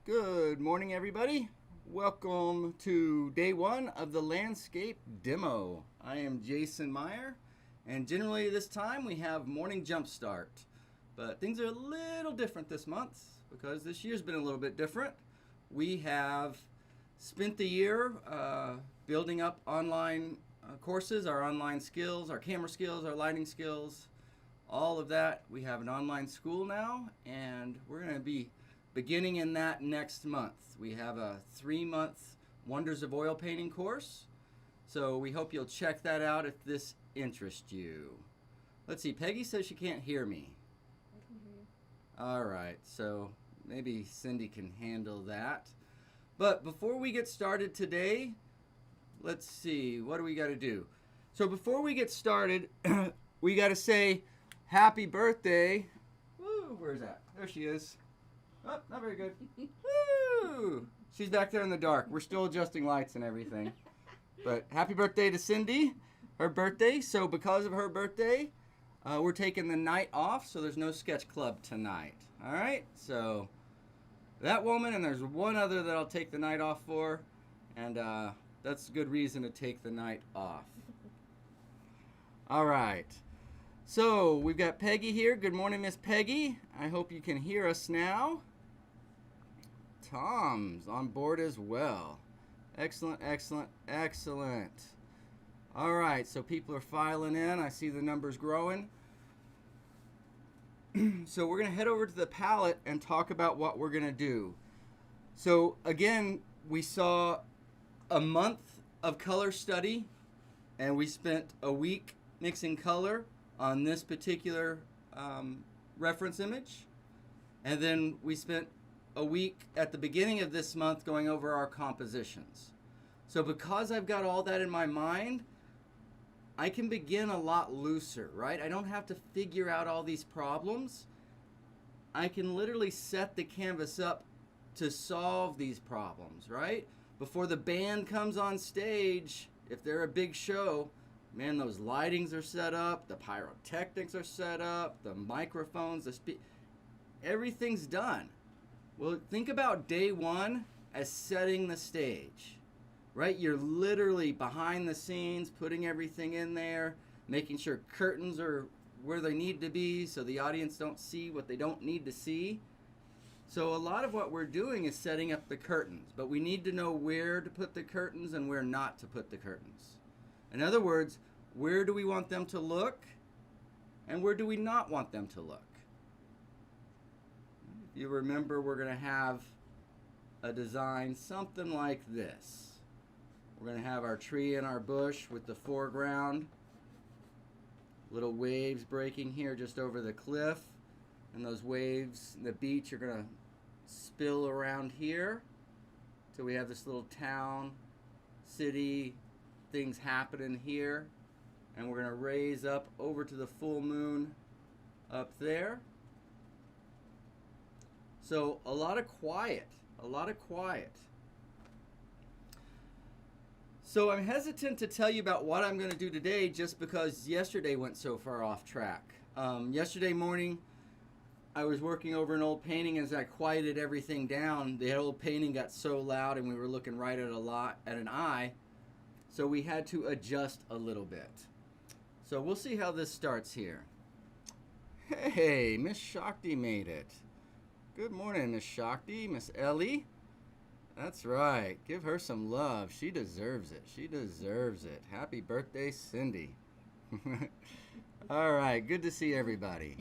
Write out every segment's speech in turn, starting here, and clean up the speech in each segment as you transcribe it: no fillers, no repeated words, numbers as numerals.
Good morning, everybody. Welcome to day one of the landscape demo. I am Jason Meyer, and generally this time we have morning jump start. But things are a little different this month because this year's been a little bit different. We have spent the year building up online courses, our online skills, our camera skills, our lighting skills, all of that. We have an online school now, and we're going to be beginning in that next month. We have a 3-month Wonders of Oil Painting course, so we hope you'll check that out if this interests you. Let's see, Peggy says she can't hear me. I can hear you. All right, so maybe Cindy can handle that. But before we get started today, let's see, what do we got to do? So before we get started, we got to say happy birthday. Woo, where's that? There she is. Oh, not very good. Woo! She's back there in the dark. We're still adjusting lights and everything. But happy birthday to Cindy. Her birthday. So because of her birthday, we're taking the night off. So there's no sketch club tonight. All right. So that woman, and there's one other that I'll take the night off for. And that's a good reason to take the night off. All right. So we've got Peggy here. Good morning, Miss Peggy. I hope you can hear us now. Tom's on board as well. Excellent, excellent, excellent. All right, so people are filing in. I see the numbers growing. So we're going to head over to the palette and talk about what we're going to do. So again, we saw a month of color study, and we spent a week mixing color on this particular reference image. And then we spent a week at the beginning of this month going over our compositions. So because I've got all that in my mind, I can begin a lot looser, right? I don't have to figure out all these problems. I can literally set the canvas up to solve these problems, right? Before the band comes on stage, if they're a big show, man, those lightings are set up, the pyrotechnics are set up, the microphones, everything's done. Well, think about day one as setting the stage, right? You're literally behind the scenes, putting everything in there, making sure curtains are where they need to be so the audience don't see what they don't need to see. So a lot of what we're doing is setting up the curtains, but we need to know where to put the curtains and where not to put the curtains. In other words, where do we want them to look and where do we not want them to look? You remember we're going to have a design something like this. We're going to have our tree and our bush with the foreground. Little waves breaking here just over the cliff. And those waves, the beach, are going to spill around here. So we have this little town, city, things happening here. And we're going to raise up over to the full moon up there. So a lot of quiet, a lot of quiet. So I'm hesitant to tell you about what I'm going to do today just because yesterday went so far off track. Yesterday morning, I was working over an old painting. As I quieted everything down, the old painting got so loud and we were looking right at an eye. So we had to adjust a little bit. So we'll see how this starts here. Hey, Miss Shakti made it. Good morning, Miss Shakti, Miss Ellie. That's right. Give her some love. She deserves it. She deserves it. Happy birthday, Cindy. All right. Good to see everybody.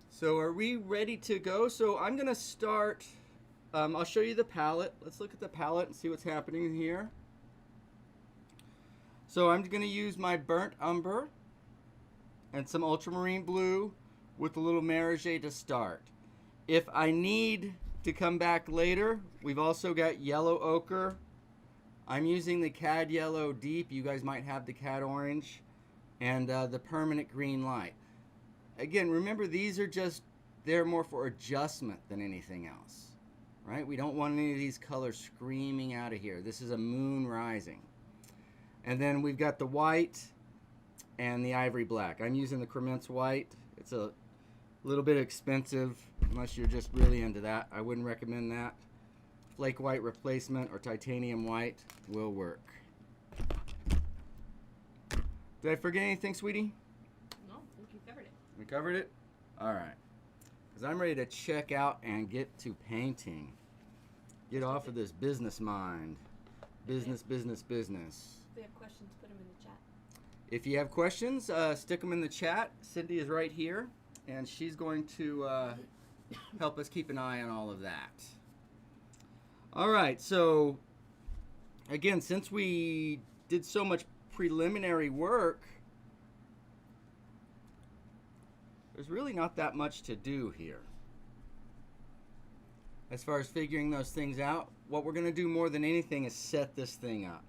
So are we ready to go? So I'm going to start. I'll show you the palette. Let's look at the palette and see what's happening here. So I'm going to use my burnt umber and some ultramarine blue with a little Merige to start. If I need to come back later, we've also got yellow ochre. I'm using the Cad Yellow Deep. You guys might have the Cad Orange and the permanent green light. Again, remember they're more for adjustment than anything else, right? We don't want any of these colors screaming out of here. This is a moon rising. And then we've got the white and the ivory black. I'm using the Cremence white. It's a A little bit expensive unless you're just really into that. I wouldn't recommend that. Flake white replacement or titanium white will work. Did I forget anything, sweetie? No, I think you covered it. We covered it? All right. Because I'm ready to check out and get to painting. Get off of this business mind. Business, business, business. If we have questions, put them in the chat. If you have questions, stick them in the chat. Cindy is right here, and she's going to help us keep an eye on all of that. All right, so again, since we did so much preliminary work, there's really not that much to do here. As far as figuring those things out, what we're going to do more than anything is set this thing up.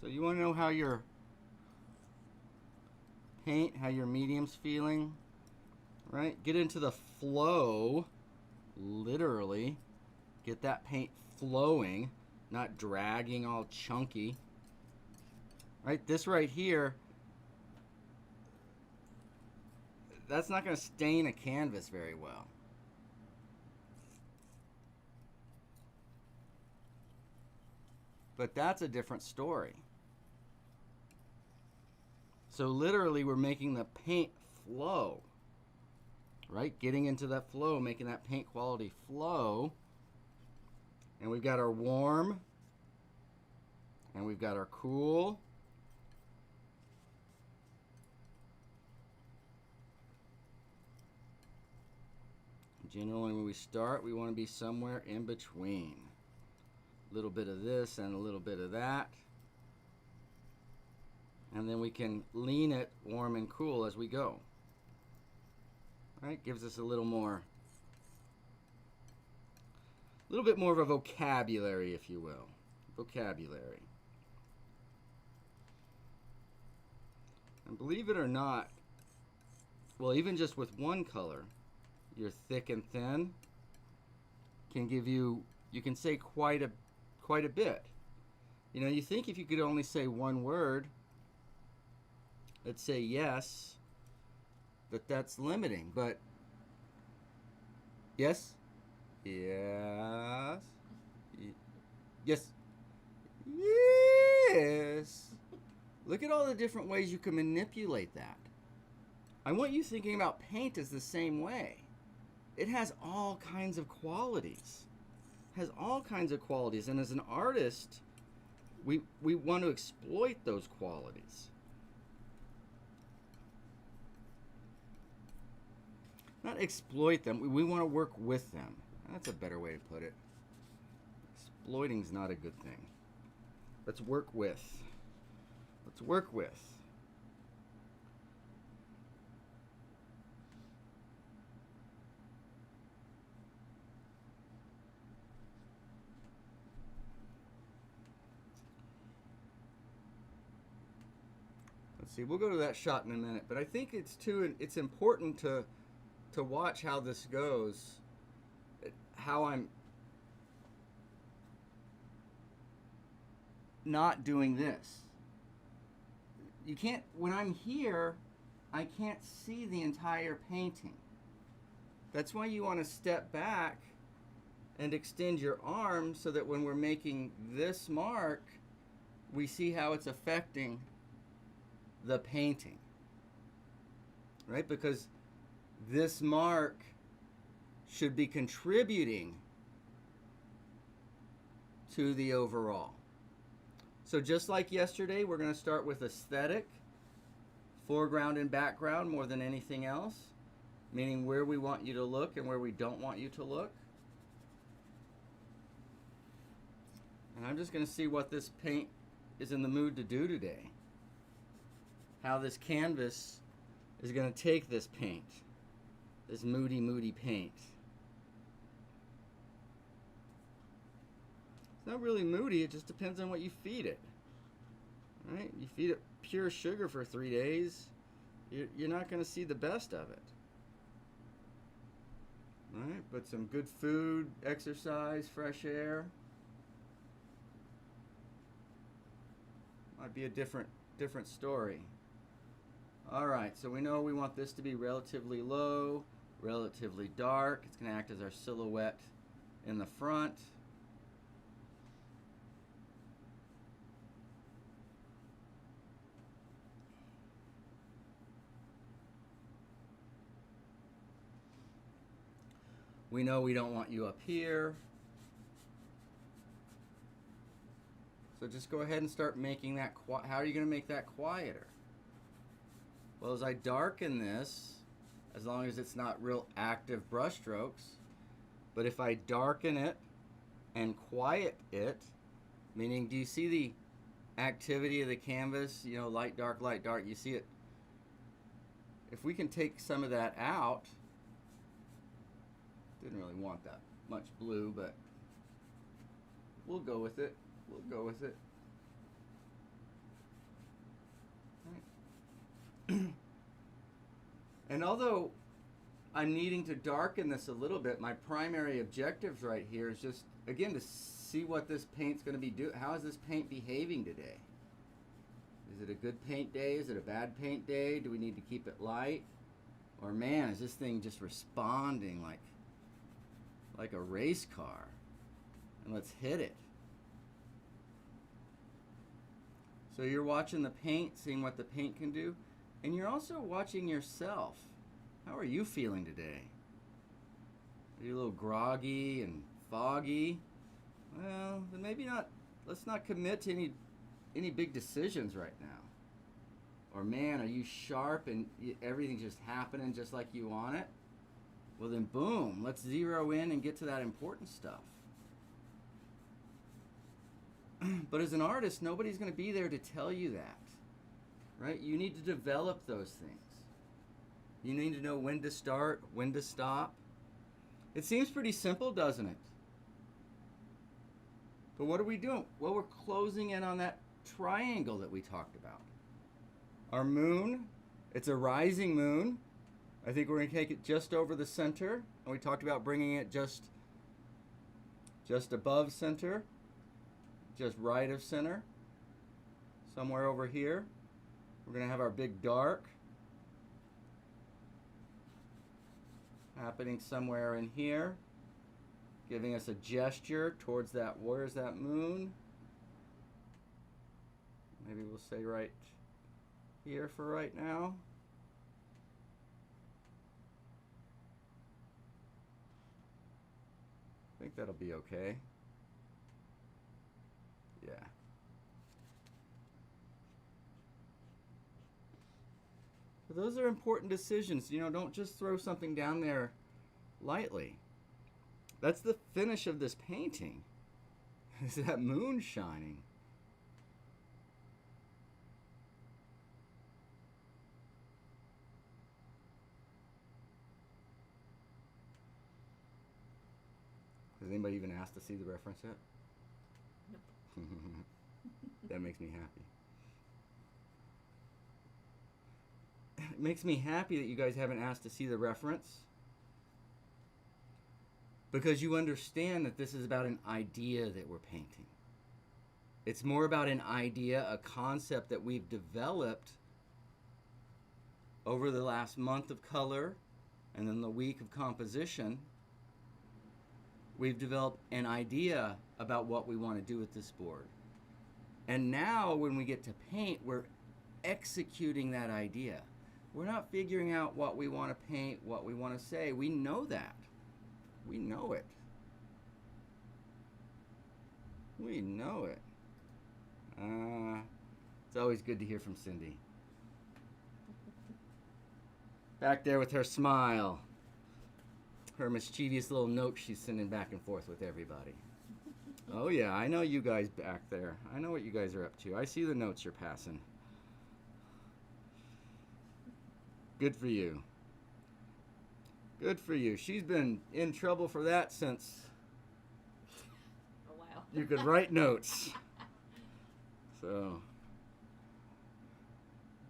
So you want to know how your paint, how your medium's feeling, right? Get into the flow, literally. Get that paint flowing, not dragging all chunky. Right, this right here, that's not going to stain a canvas very well. But that's a different story. So literally we're making the paint flow, right? Getting into that flow, making that paint quality flow. And we've got our warm, and we've got our cool. Generally when we start, we want to be somewhere in between. A little bit of this and a little bit of that. And then we can lean it warm and cool as we go. Right? Gives us a little bit more of a vocabulary, if you will. Vocabulary. And believe it or not, well, even just with one color, your thick and thin can give you, you can say quite a bit. You know, you think if you could only say one word, let's say yes, that's limiting, but yes, yes, yes, yes. Look at all the different ways you can manipulate that. I want you thinking about paint as the same way. It has all kinds of qualities. Has all kinds of qualities, and as an artist, we want to exploit those qualities. Not exploit them, we want to work with them. That's a better way to put it. Exploiting's not a good thing. Let's work with. Let's work with. Let's see, we'll go to that shot in a minute, but I think it's important to watch how this goes, how I'm not doing this. You can't, when I'm here, I can't see the entire painting. That's why you want to step back and extend your arm so that when we're making this mark, we see how it's affecting the painting, right? Because this mark should be contributing to the overall. So just like yesterday, we're going to start with aesthetic, foreground and background more than anything else, meaning where we want you to look and where we don't want you to look. And I'm just going to see what this paint is in the mood to do today. How this canvas is going to take this paint, this moody, moody paint. It's not really moody, it just depends on what you feed it. Right? You feed it pure sugar for 3 days, you're not going to see the best of it. Right? But some good food, exercise, fresh air. Might be a different different story. All right, so we know we want this to be relatively low, relatively dark. It's going to act as our silhouette in the front. We know we don't want you up here. So just go ahead and start making that how are you going to make that quieter? Well, as I darken this, as long as it's not real active brush strokes, but if I darken it and quiet it, meaning do you see the activity of the canvas, you know, light, dark, you see it? If we can take some of that out, didn't really want that much blue, but we'll go with it. We'll go with it. Right. And although I'm needing to darken this a little bit, my primary objectives right here is just, again, to see what this paint's going to be doing. How is this paint behaving today? Is it a good paint day? Is it a bad paint day? Do we need to keep it light? Or man, is this thing just responding like a race car? And let's hit it. So you're watching the paint, seeing what the paint can do, and you're also watching yourself. How are you feeling today? Are you a little groggy and foggy? Well, then maybe not. Let's not commit to any big decisions right now. Or man, are you sharp and everything's just happening just like you want it? Well then, boom, let's zero in and get to that important stuff. But as an artist, nobody's going to be there to tell you that, right? You need to develop those things. You need to know when to start, when to stop. It seems pretty simple, doesn't it? But what are we doing? Well, we're closing in on that triangle that we talked about. Our moon, it's a rising moon. I think we're going to take it just over the center. And we talked about bringing it just above center, just right of center, somewhere over here. We're going to have our big dark happening somewhere in here, giving us a gesture towards that. Where's that moon? Maybe we'll say right here for right now. I think that'll be okay. Yeah. But those are important decisions. You know, don't just throw something down there lightly. That's the finish of this painting. Is that moon shining? Has anybody even asked to see the reference yet? Nope. That makes me happy. It makes me happy that you guys haven't asked to see the reference, because you understand that this is about an idea that we're painting. It's more about an idea, a concept that we've developed over the last month of color and then the week of composition. We've developed an idea about what we want to do with this board. And now when we get to paint, we're executing that idea. We're not figuring out what we want to paint, what we want to say. We know that. We know it. We know it. It's always good to hear from Cindy. Back there with her smile. Her mischievous little notes she's sending back and forth with everybody. Oh yeah, I know you guys back there. I know what you guys are up to. I see the notes you're passing. Good for you. Good for you. She's been in trouble for that since A while. you could write notes. So,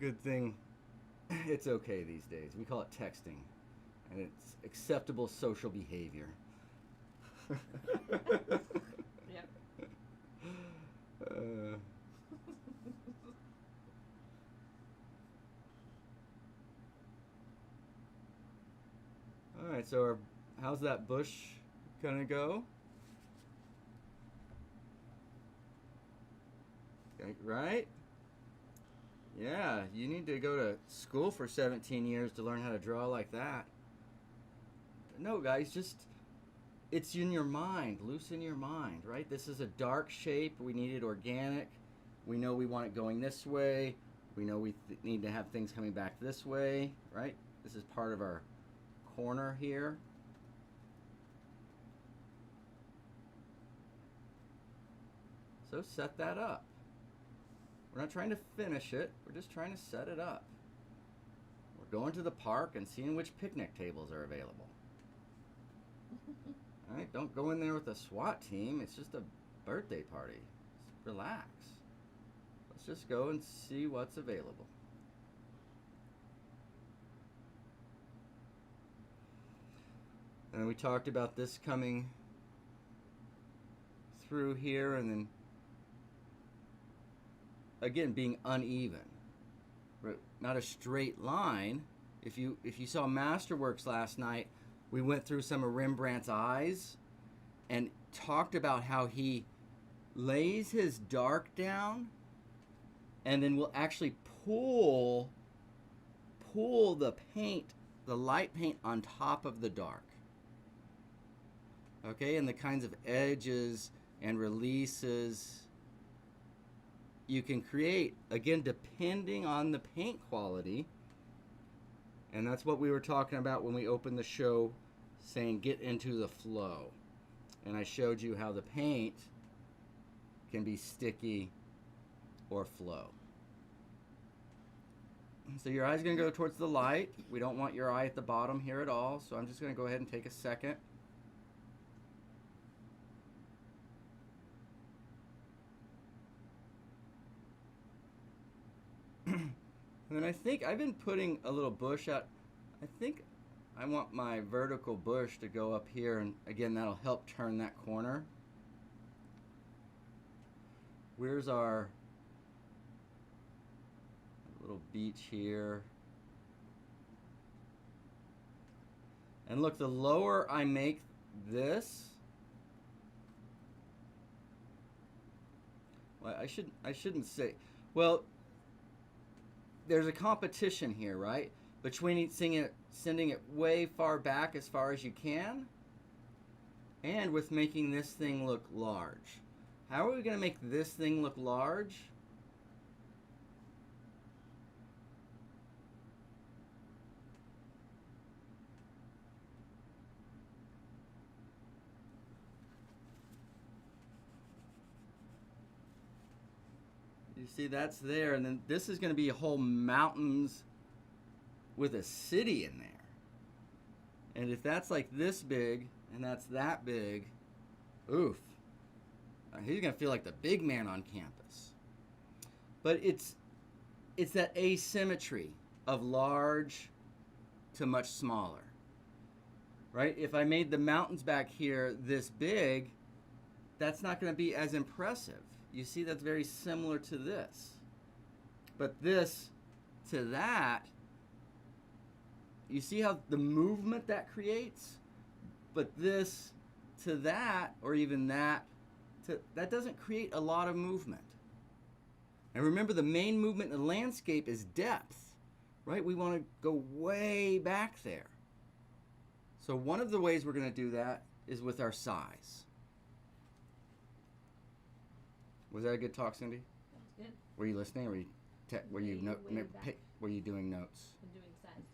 good thing it's okay these days. We call it texting, and it's acceptable social behavior. Yep. How's that bush gonna go? Okay, right? Yeah, you need to go to school for 17 years to learn how to draw like that. No, guys, just it's in your mind. Loosen your mind, right? This is a dark shape. We need it organic. We know we want it going this way. We know we need to have things coming back this way, right? This is part of our corner here. So set that up. We're not trying to finish it. We're just trying to set it up. We're going to the park and seeing which picnic tables are available. All right, don't go in there with a SWAT team. It's just a birthday party. Just relax. Let's just go and see what's available. And we talked about this coming through here and then again being uneven. Not a straight line. If you saw Masterworks last night, we went through some of Rembrandt's eyes and talked about how he lays his dark down and then will actually pull the paint, the light paint on top of the dark. Okay, and the kinds of edges and releases you can create, again, depending on the paint quality. And that's what we were talking about when we opened the show, saying get into the flow. And I showed you how the paint can be sticky or flow. So your eye's going to go towards the light. We don't want your eye at the bottom here at all. So I'm just going to go ahead and take a second. And then I think I've been putting a little bush out. I think I want my vertical bush to go up here, and again, that'll help turn that corner. Where's our little beach here? And look, the lower I make this, well, I shouldn't say, well, there's a competition here, right? Between sending it way far back as far as you can and with making this thing look large. How are we going to make this thing look large? You see, that's there, and then this is going to be whole mountains with a city in there. And if that's like this big and that's that big, oof, he's going to feel like the big man on campus. But it's that asymmetry of large to much smaller, right? If I made the mountains back here this big, that's not going to be as impressive. You see, that's very similar to this. But this to that, you see how the movement that creates? But this to that, or even that, that doesn't create a lot of movement. And remember, the main movement in the landscape is depth, right? We want to go way back there. So one of the ways we're going to do that is with our size. Was that a good talk, Cindy? That was good. Were you listening, or were you were you doing notes? I'm doing size.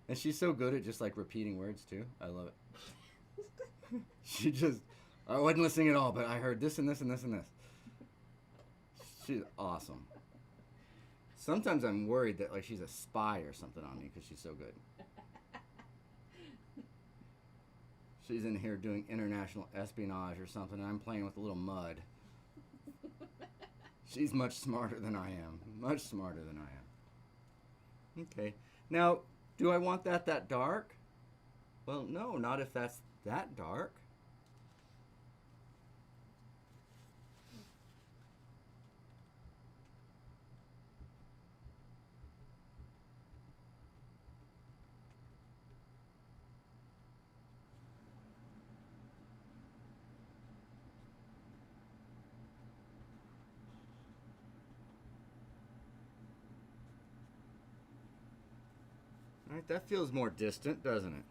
And she's so good at just like repeating words too. I love it. She just, I wasn't listening at all, but I heard this and this and this and this. She's awesome. Sometimes I'm worried that like she's a spy or something on me because she's so good. She's in here doing international espionage or something, and I'm playing with a little mud. She's much smarter than I am. Much smarter than I am. Okay. Now, do I want that dark? Well, no, not if that's that dark. that feels more distant, doesn't it?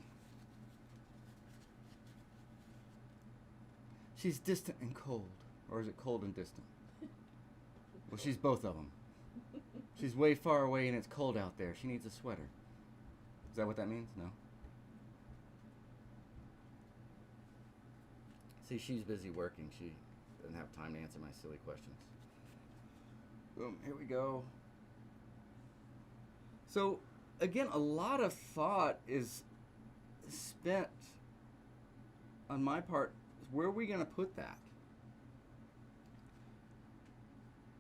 She's distant and cold. Or is it cold and distant? Well, she's both of them. She's way far away and it's cold out there. She needs a sweater. Is that what that means? No. See, she's busy working. She doesn't have time to answer my silly questions. Boom, here we go. So, again, a lot of thought is spent on my part. Where are we going to put that?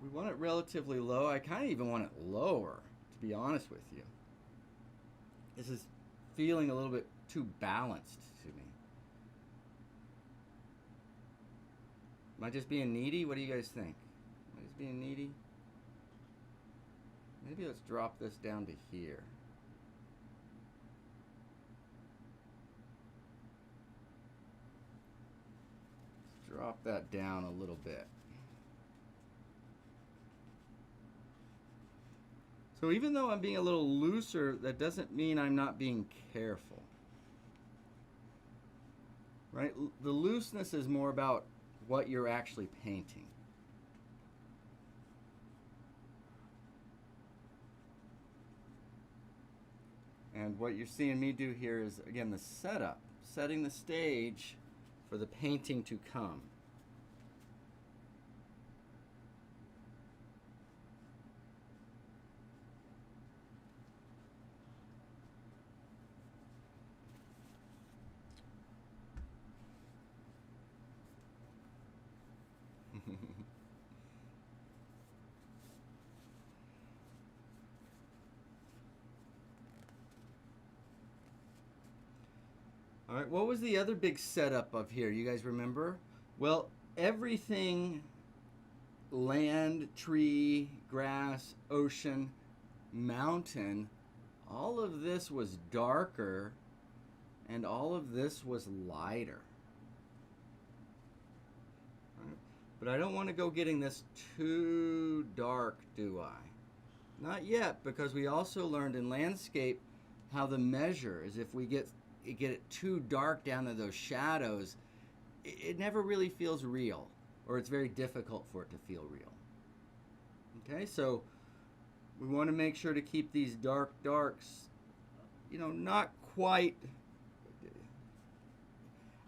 We want it relatively low. I kind of even want it lower, to be honest with you. This is feeling a little bit too balanced to me. Am I just being needy? What do you guys think? Am I just being needy? Maybe let's drop this down to here. Let's drop that down a little bit. So even though I'm being a little looser, that doesn't mean I'm not being careful. Right? The looseness is more about what you're actually painting. And what you're seeing me do here is, again, the setup, setting the stage for the painting to come. All right, what was the other big setup of here? You guys remember? Well, everything, land, tree, grass, ocean, mountain, all of this was darker and all of this was lighter. Right? But I don't want to go getting this too dark, do I? Not yet, because we also learned in landscape how the measure is if we get it too dark down to those shadows, it never really feels real, or it's very difficult for it to feel real. Okay, so we want to make sure to keep these darks, you know, not quite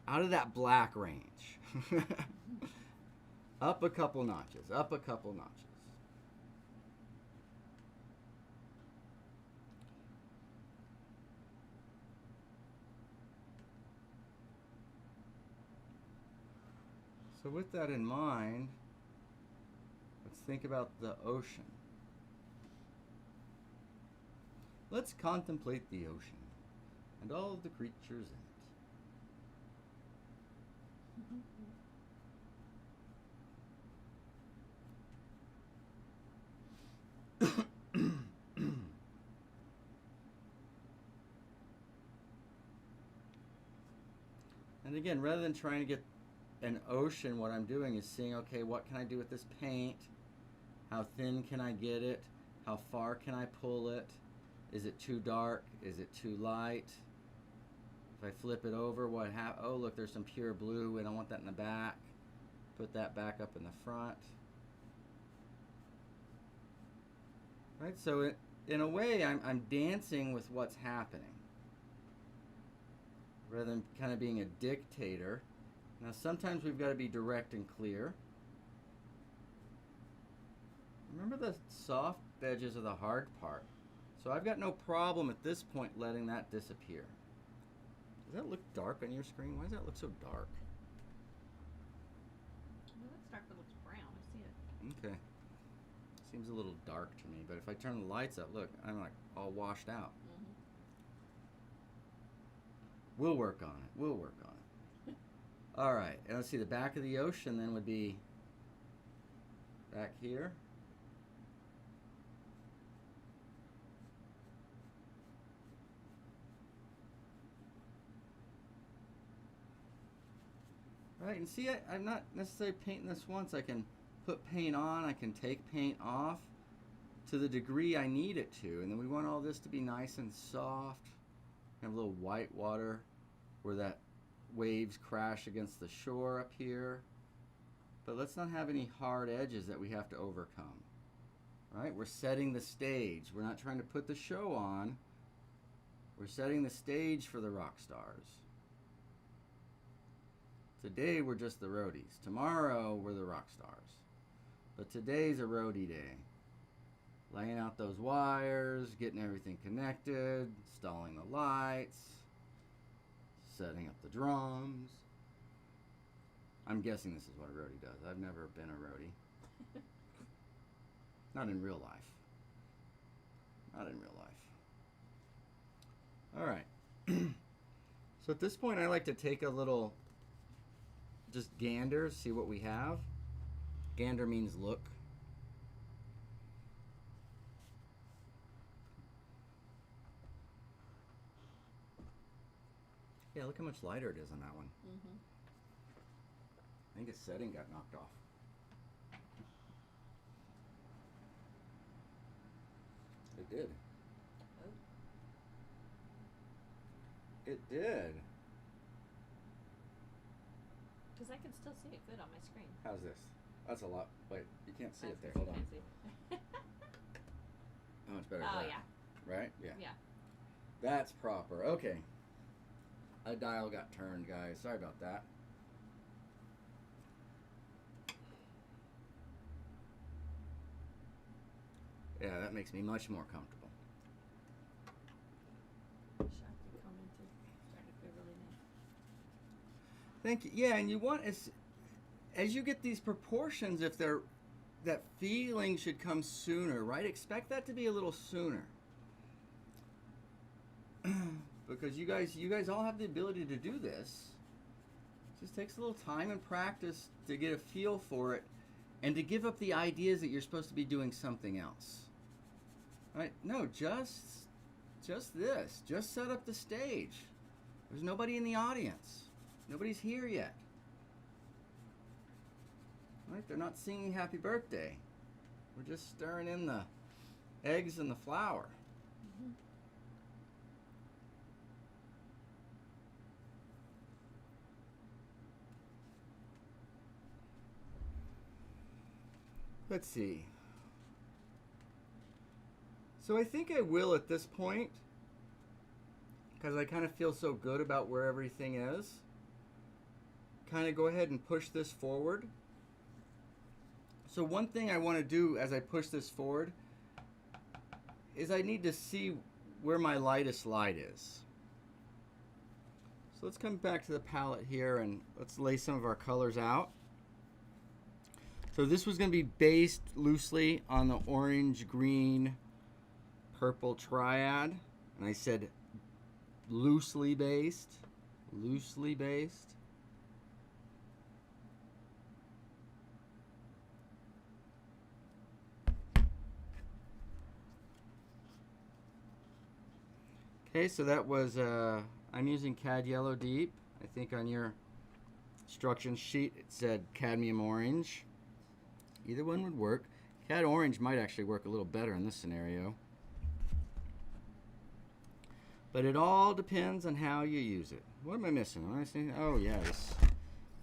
out of that black range. Up a couple notches, up a couple notches. So with that in mind, let's think about the ocean. Let's contemplate the ocean and all of the creatures in it. And again, rather than trying to get an ocean, what I'm doing is seeing, okay, what can I do with this paint? How thin can I get it? How far can I pull it? Is it too dark? Is it too light? If I flip it over, what happens? Oh, look, there's some pure blue. We don't want that in the back. Put that back up in the front. Right, so in a way, I'm dancing with what's happening, rather than kind of being a dictator. Now, sometimes we've got to be direct and clear. Remember, the soft edges are the hard part. So I've got no problem at this point letting that disappear. Does that look dark on your screen? Why does that look so dark? No, that's dark, but it looks brown. I see it. Okay. Seems a little dark to me, but if I turn the lights up, look, I'm like all washed out. Mm-hmm. We'll work on it. We'll work on it. All right, and let's see, the back of the ocean then would be back here. Right, and see, I'm not necessarily painting this once. I can put paint on, I can take paint off to the degree I need it to. And then we want all this to be nice and soft. Have a little white water where that waves crash against the shore up here. But let's not have any hard edges that we have to overcome. Right? We're setting the stage. We're not trying to put the show on. We're setting the stage for the rock stars. Today we're just the roadies. Tomorrow we're the rock stars. But today's a roadie day. Laying out those wires, getting everything connected, installing the lights, setting up the drums. I'm guessing this is what a roadie does. I've never been a roadie. Not in real life. Not in real life. All right. So at this point, I like to take a little, just gander, see what we have. Gander means look. Yeah, look how much lighter it is on that one. Mm-hmm. I think its setting got knocked off. It did. Oh. It did. Because I can still see it good on my screen. How's this? That's a lot. Wait, you can't see it there. You Hold on. can't see. How much better is Oh, that? yeah. Right? Yeah. Yeah. That's proper. Okay. A dial got turned, guys. Sorry about that. Yeah, that makes me much more comfortable. Shakti commented. Started to feel really nice. Thank you. Yeah, and you want as you get these proportions, if they're that feeling should come sooner, right? Expect that to be a little sooner. Because you guys all have the ability to do this. It just takes a little time and practice to get a feel for it and to give up the ideas that you're supposed to be doing something else. Right? No, just this. Just set up the stage. There's nobody in the audience. Nobody's here yet. Right? They're not singing happy birthday. We're just stirring in the eggs and the flour. Mm-hmm. Let's see. So I think I will at this point, because I kind of feel so good about where everything is, kind of go ahead and push this forward. So one thing I want to do as I push this forward is I need to see where my lightest light is. So let's come back to the palette here and let's lay some of our colors out. So this was going to be based loosely on the orange, green, purple triad. And I said loosely based. Loosely based. Okay, so that was, I'm using Cad Yellow Deep. I think on your instruction sheet it said Cadmium Orange. Either one would work. Cad Orange might actually work a little better in this scenario. But it all depends on how you use it. What am I missing? Am I missing? Oh yeah,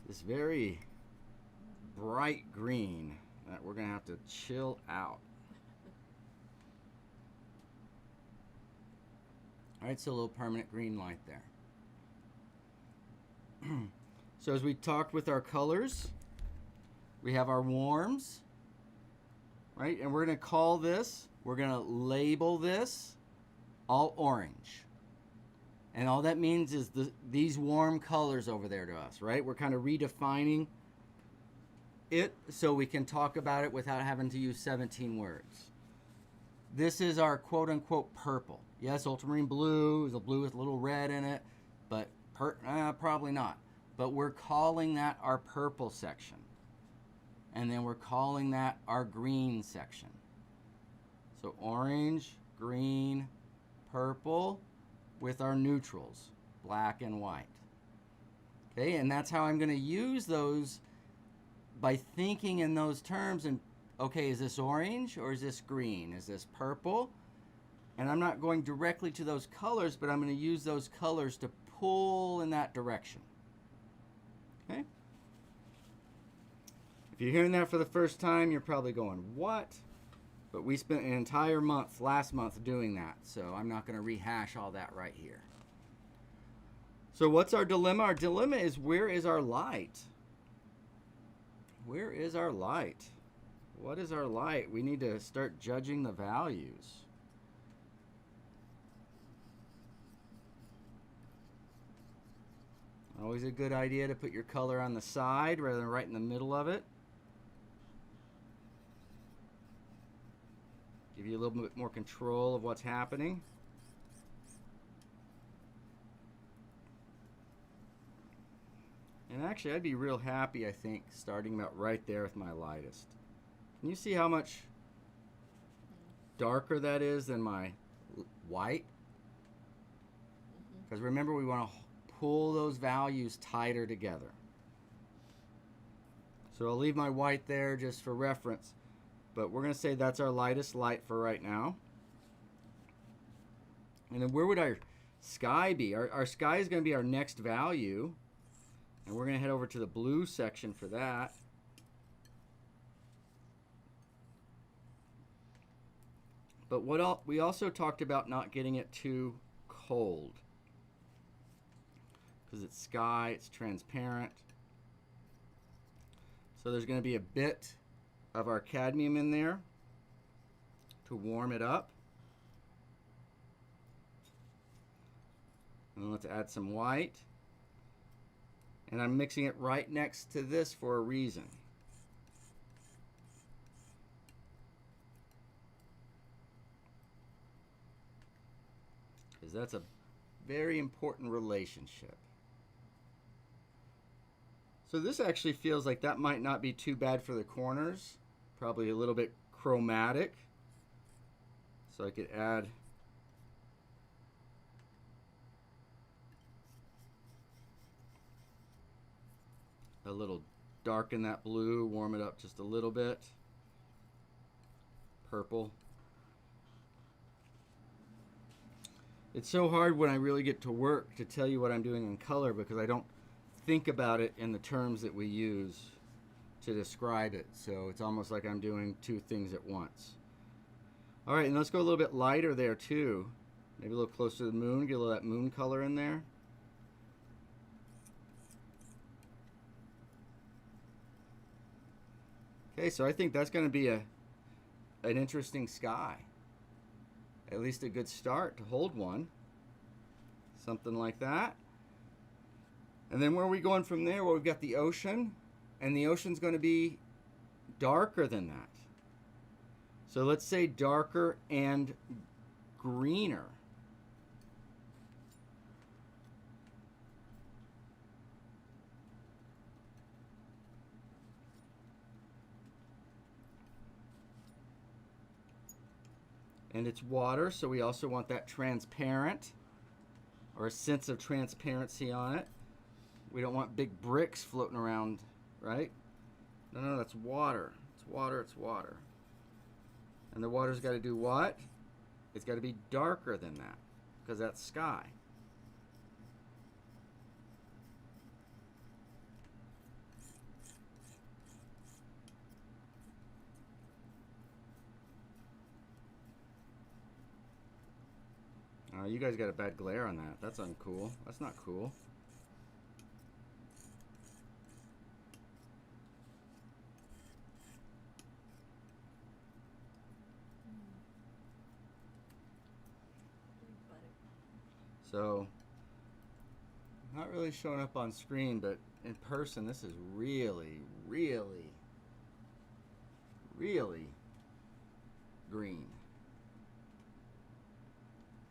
this very bright green that we're going to have to chill out. Alright, so a little permanent green light there. So as we talked with our colors, we have our warms, right? And we're going to call this, we're going to label this all orange. And all that means is these warm colors over there to us, right? We're kind of redefining it so we can talk about it without having to use 17 words. This is our quote-unquote purple. Yes, ultramarine blue is a blue with a little red in it, but probably not. But we're calling that our purple section. And then we're calling that our green section. So orange, green, purple with our neutrals, black and white. Okay, and that's how I'm going to use those by thinking in those terms and okay, is this orange or is this green? Is this purple? And I'm not going directly to those colors, but I'm going to use those colors to pull in that direction. Okay? If you're hearing that for the first time, you're probably going, what? But we spent an entire month, last month, doing that. So I'm not going to rehash all that right here. So what's our dilemma? Our dilemma is, where is our light? Where is our light? What is our light? We need to start judging the values. Always a good idea to put your color on the side rather than right in the middle of it. Give you a little bit more control of what's happening. And actually, I'd be real happy, I think, starting about right there with my lightest. Can you see how much darker that is than my white? Because remember, we want to pull those values tighter together. So I'll leave my white there just for reference. But we're going to say that's our lightest light for right now. And then where would our sky be? Our sky is going to be our next value. And we're going to head over to the blue section for that. But we also talked about not getting it too cold. Because it's sky, it's transparent. So there's going to be a bit of our cadmium in there to warm it up. And let's add some white. And I'm mixing it right next to this for a reason. Because that's a very important relationship. So this actually feels like that might not be too bad for the corners. Probably a little bit chromatic. So I could add a little darken that blue, warm it up just a little bit. Purple. It's so hard when I really get to work to tell you what I'm doing in color because I don't think about it in the terms that we use to describe it. So it's almost like I'm doing two things at once. All right, and let's go a little bit lighter there too. Maybe a little closer to the moon, get a little of that moon color in there. Okay, so I think that's going to be an interesting sky. At least a good start to hold one. Something like that. And then where are we going from there? Well, we've got the ocean, and the ocean's going to be darker than that. So let's say darker and greener. And it's water, so we also want that transparent, or a sense of transparency on it. We don't want big bricks floating around, right? No, that's water. It's water, it's water. And the water's got to do what? It's got to be darker than that, because that's sky. You guys got a bad glare on that. That's uncool. That's not cool. So, not really showing up on screen, but in person, this is really, really, really green.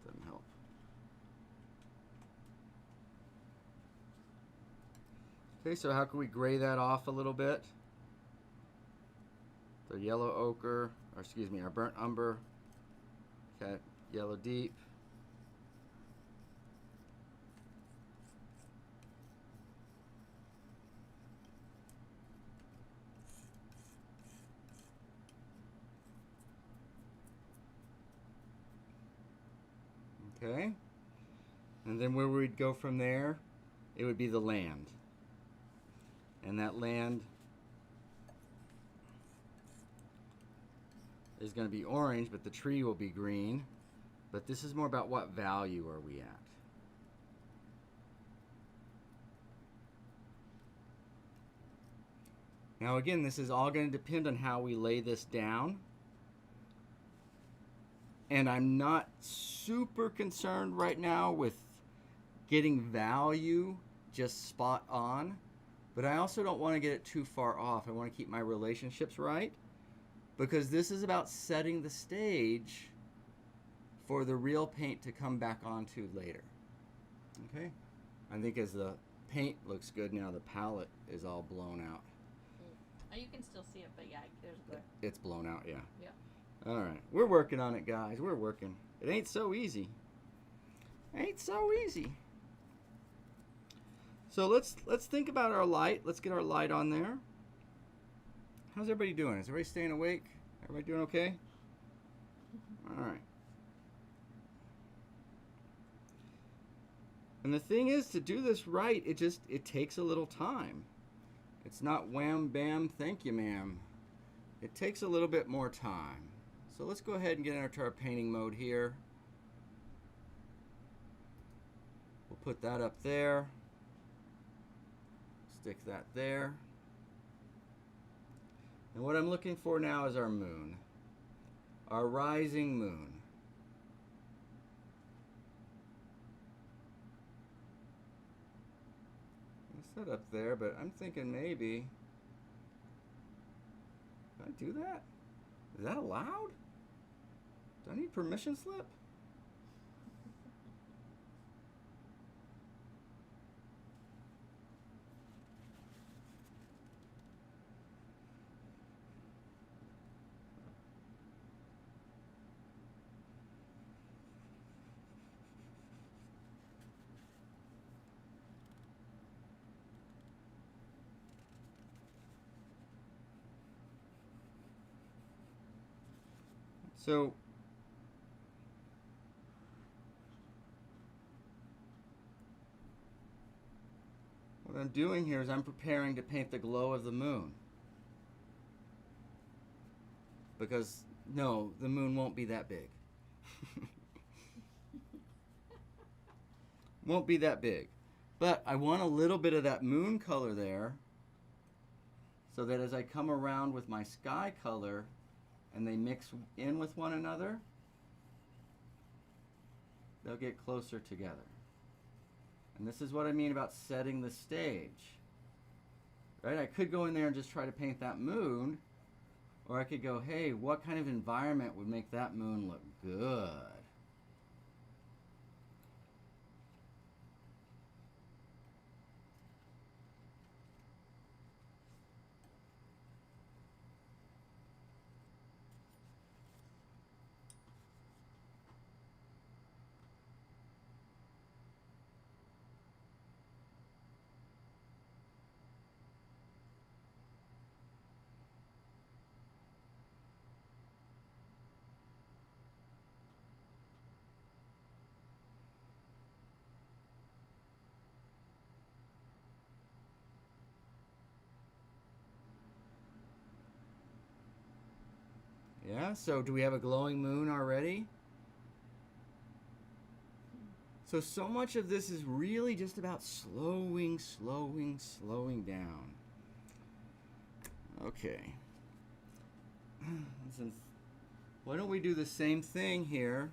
Doesn't help. Okay, so how can we gray that off a little bit? The yellow ochre, or excuse me, our burnt umber. Okay, yellow deep. Okay? And then where we'd go from there, it would be the land. And that land is going to be orange, but the tree will be green. But this is more about what value are we at. Now again, this is all going to depend on how we lay this down. And I'm not super concerned right now with getting value just spot on. But I also don't want to get it too far off. I want to keep my relationships right. Because this is about setting the stage for the real paint to come back onto later. Okay? I think as the paint looks good now, the palette is all blown out. Oh, you can still see it, but yeah, there's a glare. It's blown out, yeah. Yeah. All right. We're working on it, guys. We're working. It ain't so easy. Ain't so easy. So let's think about our light. Let's get our light on there. How's everybody doing? Is everybody staying awake? Everybody doing okay? All right. And the thing is, to do this right, it takes a little time. It's not wham, bam, thank you, ma'am. It takes a little bit more time. So let's go ahead and get into our painting mode here. We'll put that up there. Stick that there. And what I'm looking for now is our moon. Our rising moon. Set up there, but I'm thinking maybe. Can I do that? Is that allowed? Do I need permission slip? So what I'm doing here is I'm preparing to paint the glow of the moon. Because, no, the moon won't be that big. Won't be that big. But I want a little bit of that moon color there so that as I come around with my sky color and they mix in with one another, they'll get closer together. And this is what I mean about setting the stage. Right? I could go in there and just try to paint that moon, or I could go, hey, what kind of environment would make that moon look good? Yeah, so do we have a glowing moon already? So much of this is really just about slowing down. Okay. Why don't we do the same thing here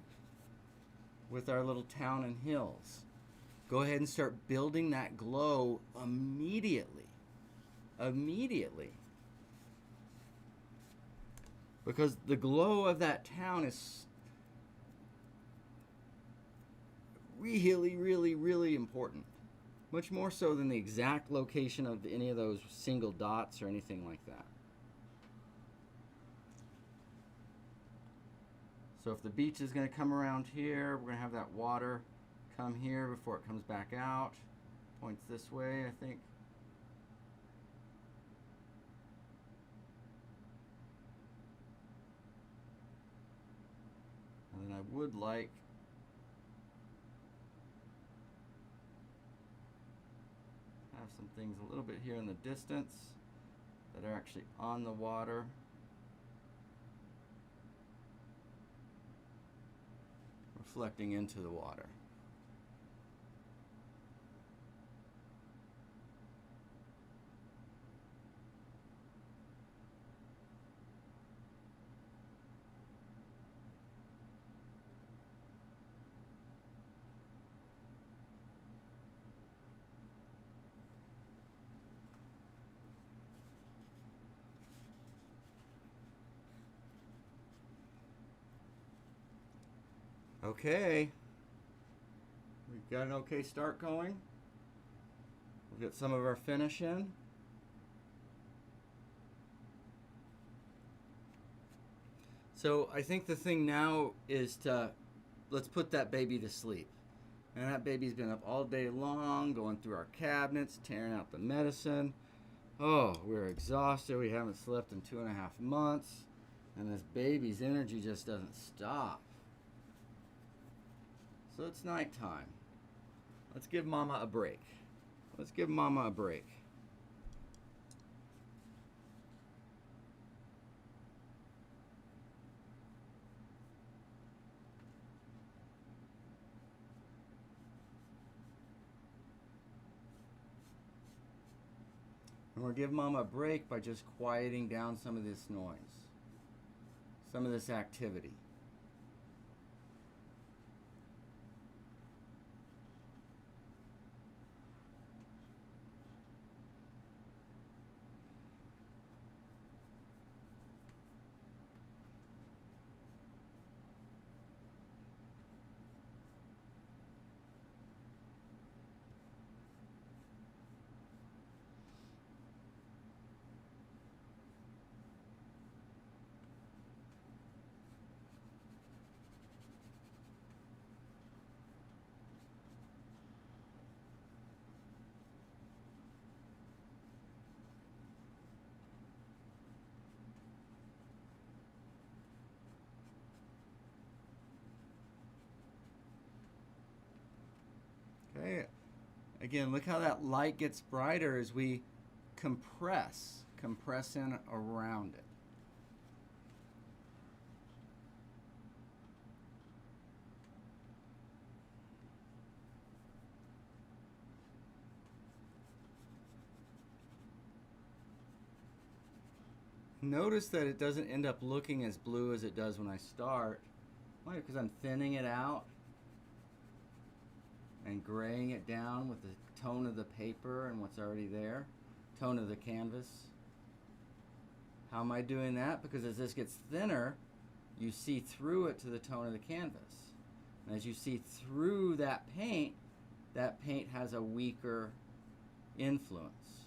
with our little town and hills? Go ahead and start building that glow immediately. Immediately. Because the glow of that town is really important. Much more so than the exact location of any of those single dots or anything like that. So if the beach is going to come around here, we're going to have that water come here before it comes back out. Points this way, I think. And then I would like have some things a little bit here in the distance that are actually on the water. Reflecting into the water. Okay, we've got an okay start going. We'll get some of our finish in. So I think the thing now is let's put that baby to sleep. And that baby's been up all day long, going through our cabinets, tearing out the medicine. Oh, we're exhausted. We haven't slept in 2.5 months. And this baby's energy just doesn't stop. So it's nighttime. Let's give Mama a break. Let's give Mama a break. And we'll give Mama a break by just quieting down some of this noise, some of this activity. Okay, again, look how that light gets brighter as we compress in around it. Notice that it doesn't end up looking as blue as it does when I start. Why? Because I'm thinning it out and graying it down with the tone of the paper and what's already there, tone of the canvas. How am I doing that? Because as this gets thinner, you see through it to the tone of the canvas. And as you see through that paint has a weaker influence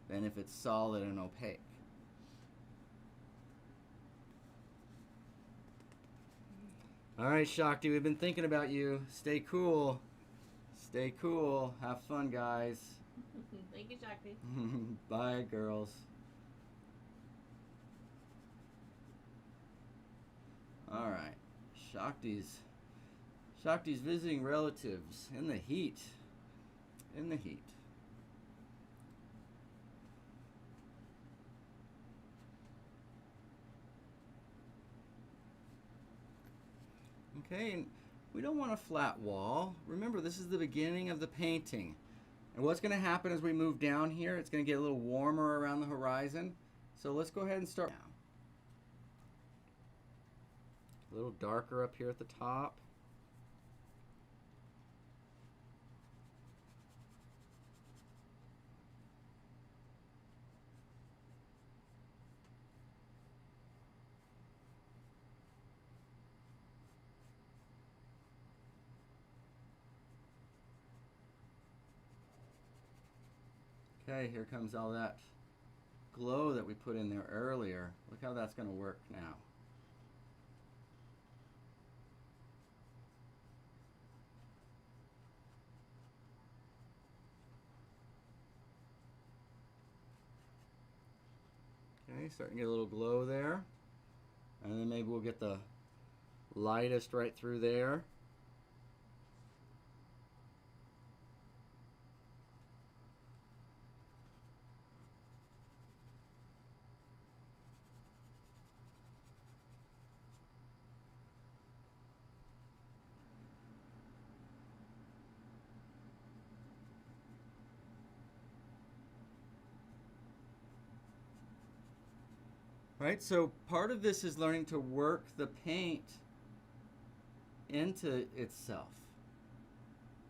than if it's solid and opaque. All right, Shakti, we've been thinking about you. Stay cool. Stay cool. Have fun, guys. Thank you, Shakti. Bye, girls. All right. Shakti's visiting relatives in the heat. In the heat. Okay, and we don't want a flat wall. Remember, this is the beginning of the painting. And what's going to happen as we move down here, it's going to get a little warmer around the horizon. So let's go ahead and start now. A little darker up here at the top. Okay, here comes all that glow that we put in there earlier. Look how that's going to work now. Okay, starting to get a little glow there. And then maybe we'll get the lightest right through there. Right? So part of this is learning to work the paint into itself,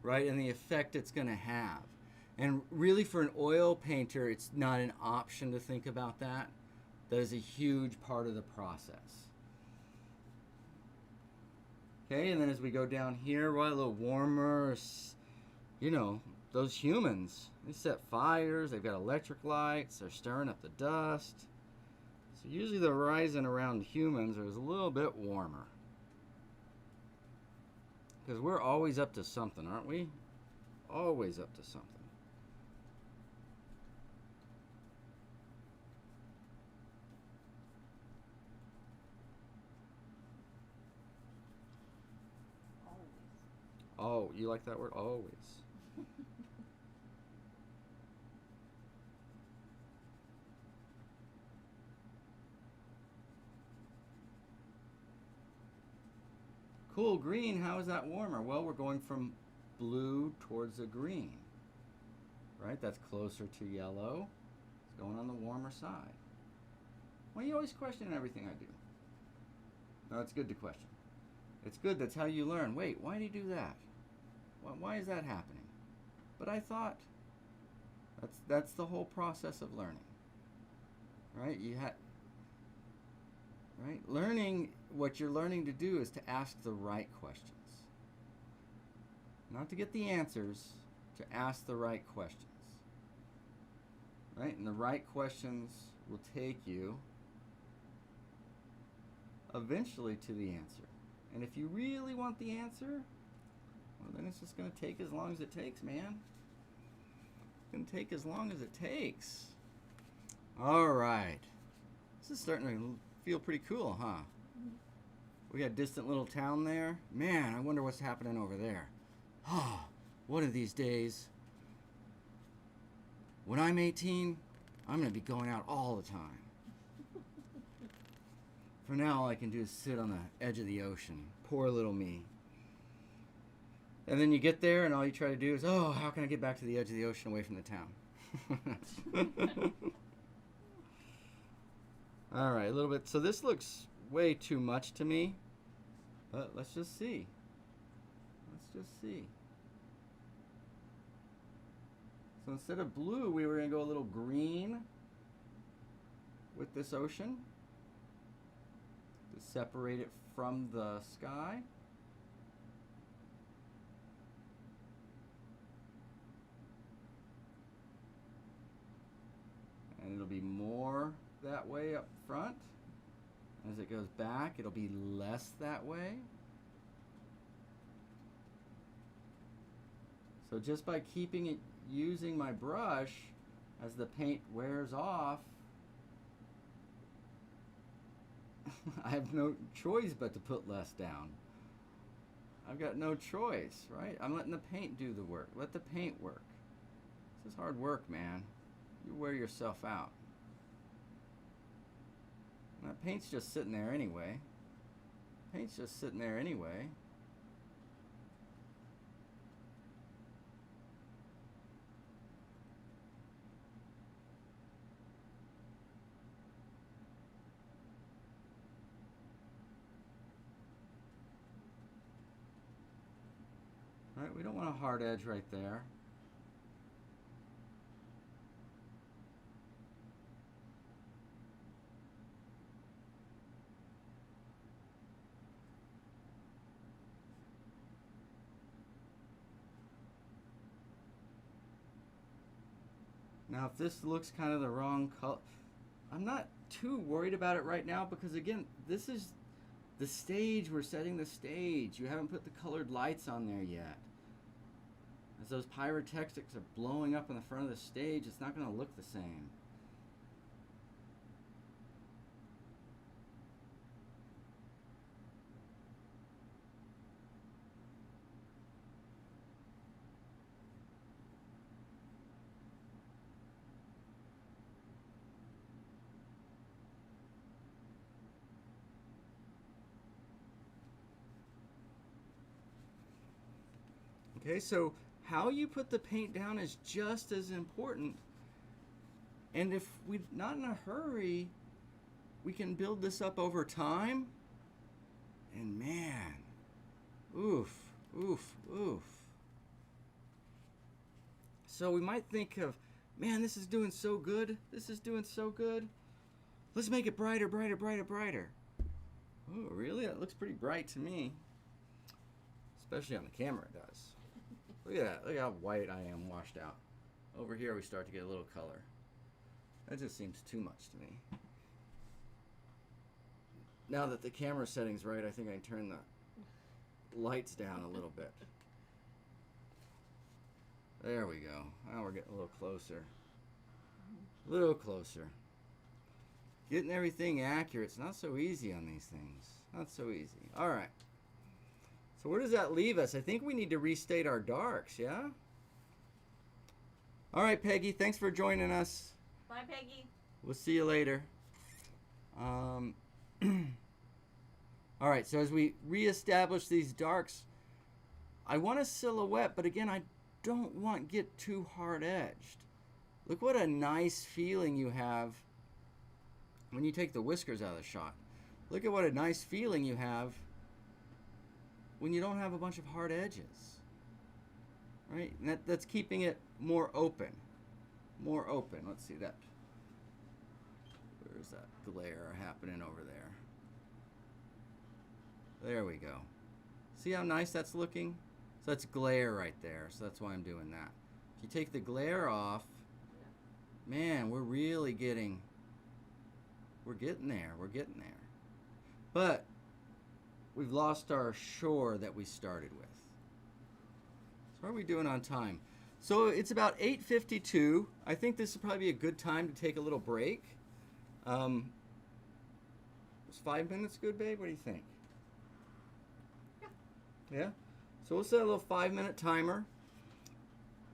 right? And the effect it's going to have. And really, for an oil painter, it's not an option to think about that. That is a huge part of the process. Okay, and then as we go down here, we're a little warmer. You know, those humans, they set fires, they've got electric lights, they're stirring up the dust. So usually the horizon around humans is a little bit warmer. Because we're always up to something, aren't we? Always up to something. Oh, you like that word? Always. Cool, green, how is that warmer? Well, we're going from blue towards a green, right? That's closer to yellow. It's going on the warmer side. Why are you always questioning everything I do? No, it's good to question. It's good, that's how you learn. Wait, why do you do that? Why is that happening? But I thought, that's the whole process of learning, right? Right? Learning, what you're learning to do is to ask the right questions. Not to get the answers, to ask the right questions. Right? And the right questions will take you eventually to the answer. And if you really want the answer, well, then it's just going to take as long as it takes, man. It's going to take as long as it takes. All right. This is starting to feel pretty cool, huh? We got a distant little town there. Man, I wonder what's happening over there. Oh, one of these days, when I'm 18, I'm going to be going out all the time. For now, all I can do is sit on the edge of the ocean. Poor little me. And then you get there, and all you try to do is, oh, how can I get back to the edge of the ocean away from the town? All right, a little bit. So this looks way too much to me, but let's just see. Let's just see. So instead of blue, we were going to go a little green with this ocean to separate it from the sky. And it'll be more that way up front. As it goes back, it'll be less that way. So just by keeping it, using my brush, as the paint wears off, I have no choice but to put less down. I've got no choice, right? I'm letting the paint do the work. Let the paint work. This is hard work, man. You wear yourself out. And that paint's just sitting there anyway. Paint's just sitting there anyway. Right, we don't want a hard edge right there. Now if this looks kind of the wrong color, I'm not too worried about it right now because again, this is the stage, we're setting the stage. You haven't put the colored lights on there yet. As those pyrotechnics are blowing up in the front of the stage, it's not going to look the same. Okay, so how you put the paint down is just as important. And if we're not in a hurry, we can build this up over time. And man, oof, oof, oof. So we might think of, man, this is doing so good. This is doing so good. Let's make it brighter, brighter, brighter, brighter. Oh, really? That looks pretty bright to me. Especially on the camera, it does. Look at that. Look how white I am washed out. Over here, we start to get a little color. That just seems too much to me. Now that the camera setting's right, I think I can turn the lights down a little bit. There we go. Now we're getting a little closer. A little closer. Getting everything accurate. It's not so easy on these things. Not so easy. All right. So where does that leave us? I think we need to restate our darks, yeah? All right, Peggy. Thanks for joining us. Bye, Peggy. We'll see you later. All right, so as we reestablish these darks, I want a silhouette, but again, I don't want get too hard edged. Look what a nice feeling you have when you take the whiskers out of the shot. Look at what a nice feeling you have when you don't have a bunch of hard edges. Right? And that's keeping it more open. More open. Let's see that. Where's that glare happening over there? There we go. See how nice that's looking? So that's glare right there. So that's why I'm doing that. If you take the glare off, man, we're really getting, we're getting there. We're getting there. But we've lost our shore that we started with. So how are we doing on time? So it's about 8:52. I think this would probably be a good time to take a little break. Was 5 minutes good, babe? What do you think? Yeah? So we'll set a little 5-minute timer.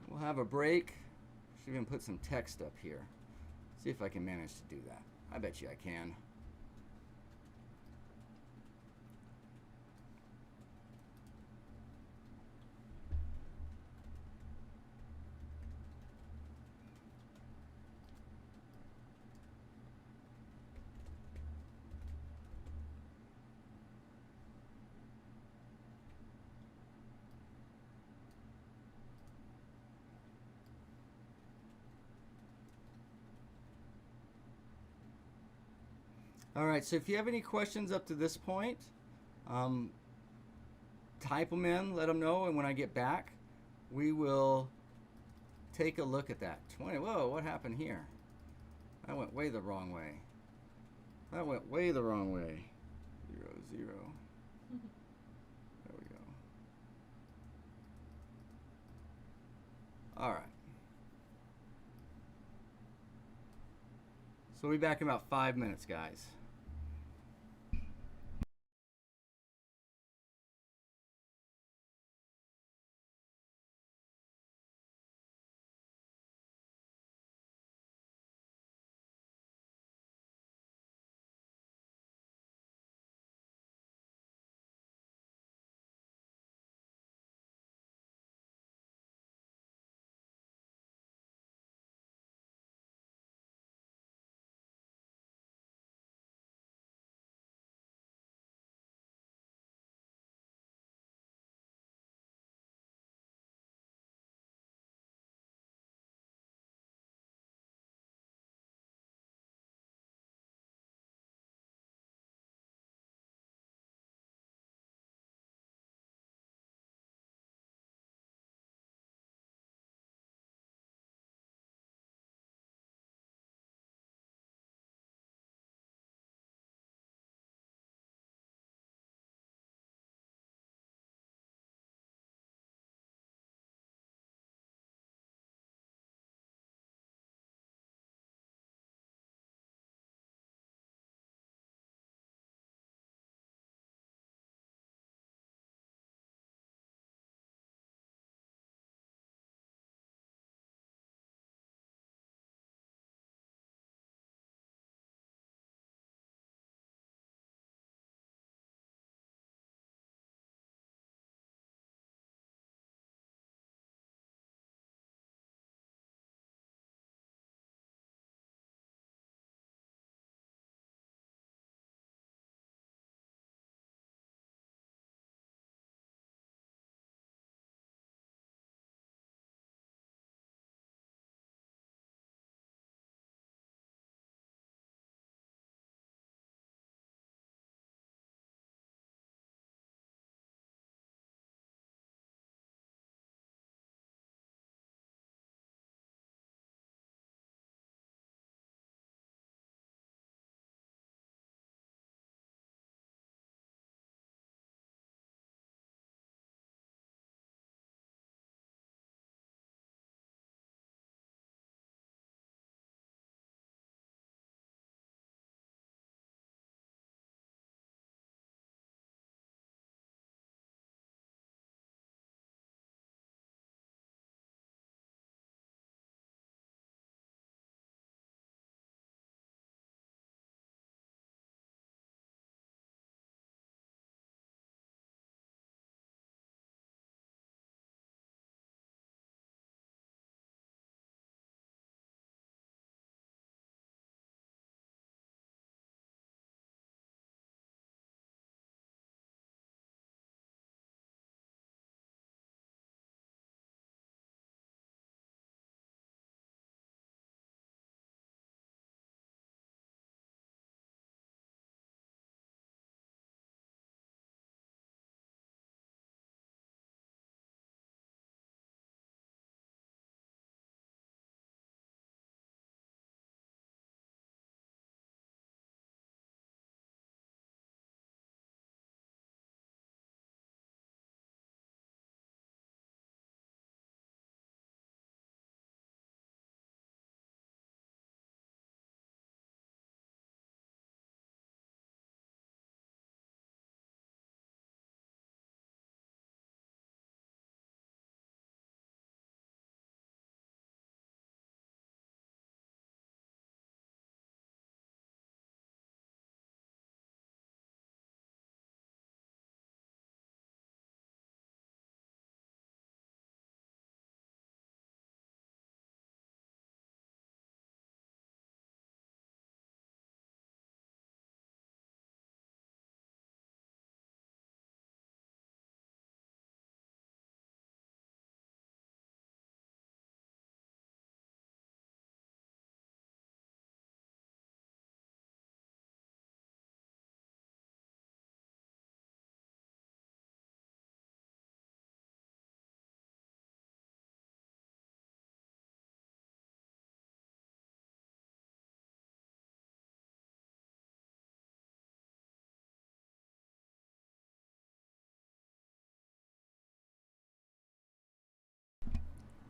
We'll have a break. Should even put some text up here. See if I can manage to do that. I bet you I can. All right, so if you have any questions up to this point, type them in, let them know, and when I get back, we will take a look at that. 20, whoa, what happened here? That went way the wrong way. That went way the wrong way. 0, 0. There we go. All right. So we'll be back in about 5 minutes, guys.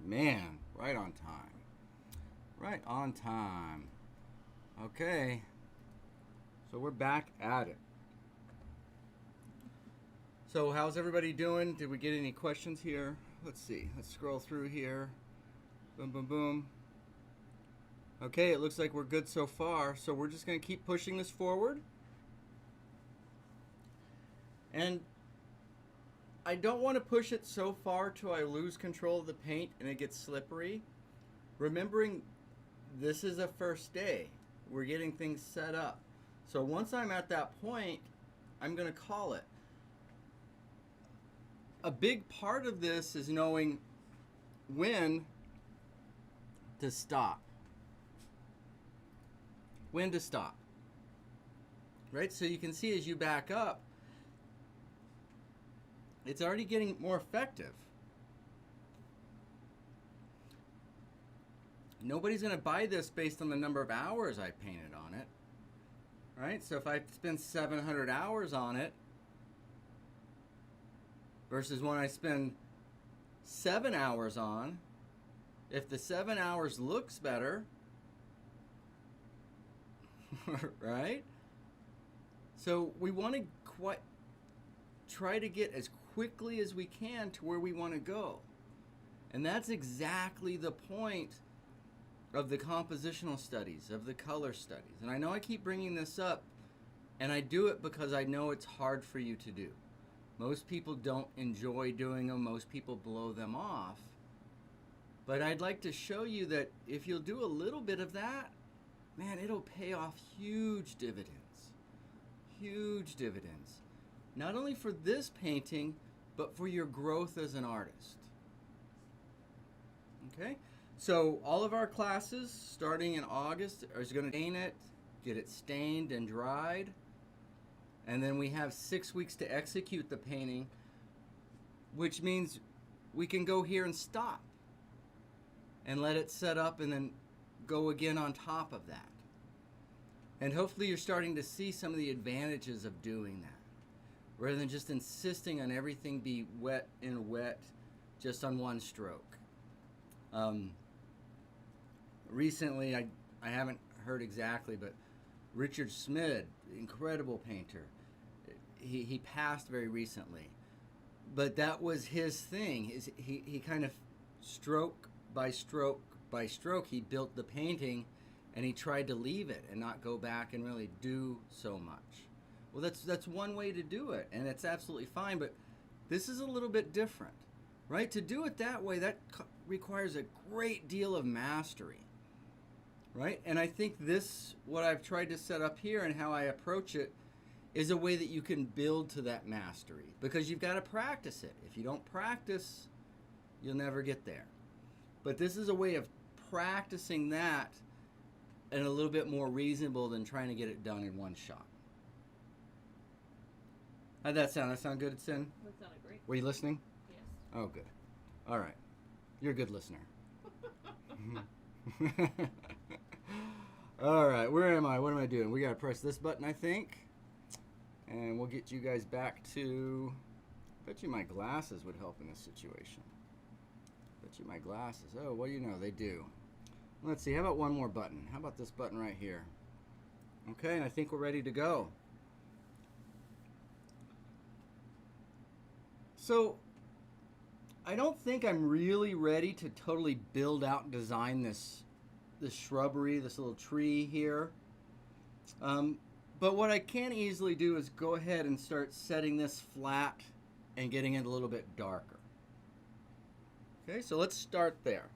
Man, right on time. Right on time. Okay. So we're back at it. So how's everybody doing? Did we get any questions here? Let's see. Let's scroll through here. Boom, boom, boom. Okay, it looks like we're good so far. So we're just going to keep pushing this forward. And I don't want to push it so far till I lose control of the paint and it gets slippery. Remembering this is a first day. We're getting things set up. So once I'm at that point, I'm going to call it. A big part of this is knowing when to stop. When to stop. Right? So you can see as you back up, it's already getting more effective. Nobody's going to buy this based on the number of hours I painted on it. Right? So if I spend 700 hours on it versus when I spend 7 hours on, if the 7 hours looks better, right? So we want to try to get as quickly as we can to where we want to go. And that's exactly the point of the compositional studies, of the color studies. And I know I keep bringing this up, and I do it because I know it's hard for you to do. Most people don't enjoy doing them. Most people blow them off. But I'd like to show you that if you'll do a little bit of that, man, it'll pay off huge dividends. Huge dividends. Not only for this painting, but for your growth as an artist. Okay? So all of our classes starting in August are going to paint it, get it stained and dried. And then we have 6 weeks to execute the painting, which means we can go here and stop and let it set up and then go again on top of that. And hopefully you're starting to see some of the advantages of doing that, rather than just insisting on everything be wet and wet just on one stroke. Recently, I haven't heard exactly, but Richard Smid, incredible painter, he passed very recently. But that was his thing. He kind of stroke by stroke by stroke, he built the painting, and he tried to leave it and not go back and really do so much. Well, that's one way to do it, and it's absolutely fine, but this is a little bit different, right? To do it that way, that requires a great deal of mastery, right? And I think this, what I've tried to set up here and how I approach it, is a way that you can build to that mastery, because you've got to practice it. If you don't practice, you'll never get there. But this is a way of practicing that and a little bit more reasonable than trying to get it done in one shot. How'd that sound? That sound good, Sin? That sounded great. Were you listening? Yes. Oh, good. All right. You're a good listener. All right. Where am I? What am I doing? We got to press this button, I think. And we'll get you guys back to... I bet you my glasses would help in this situation. Bet you my glasses. Oh, what do you know? They do. Let's see. How about one more button? How about this button right here? Okay, and I think we're ready to go. So, I don't think I'm really ready to totally build out and design this shrubbery, this little tree here. But what I can easily do is go ahead and start setting this flat and getting it a little bit darker. Okay, so let's start there.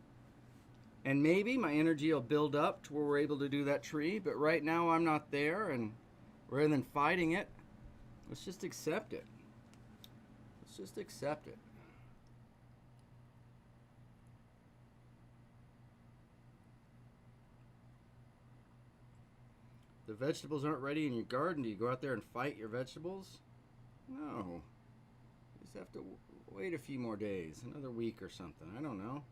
And maybe my energy will build up to where we're able to do that tree, but right now I'm not there, and rather than fighting it, let's just accept it. Let's just accept it. The vegetables aren't ready in your garden. Do you go out there and fight your vegetables? No. You just have to wait a few more days, another week or something. I don't know.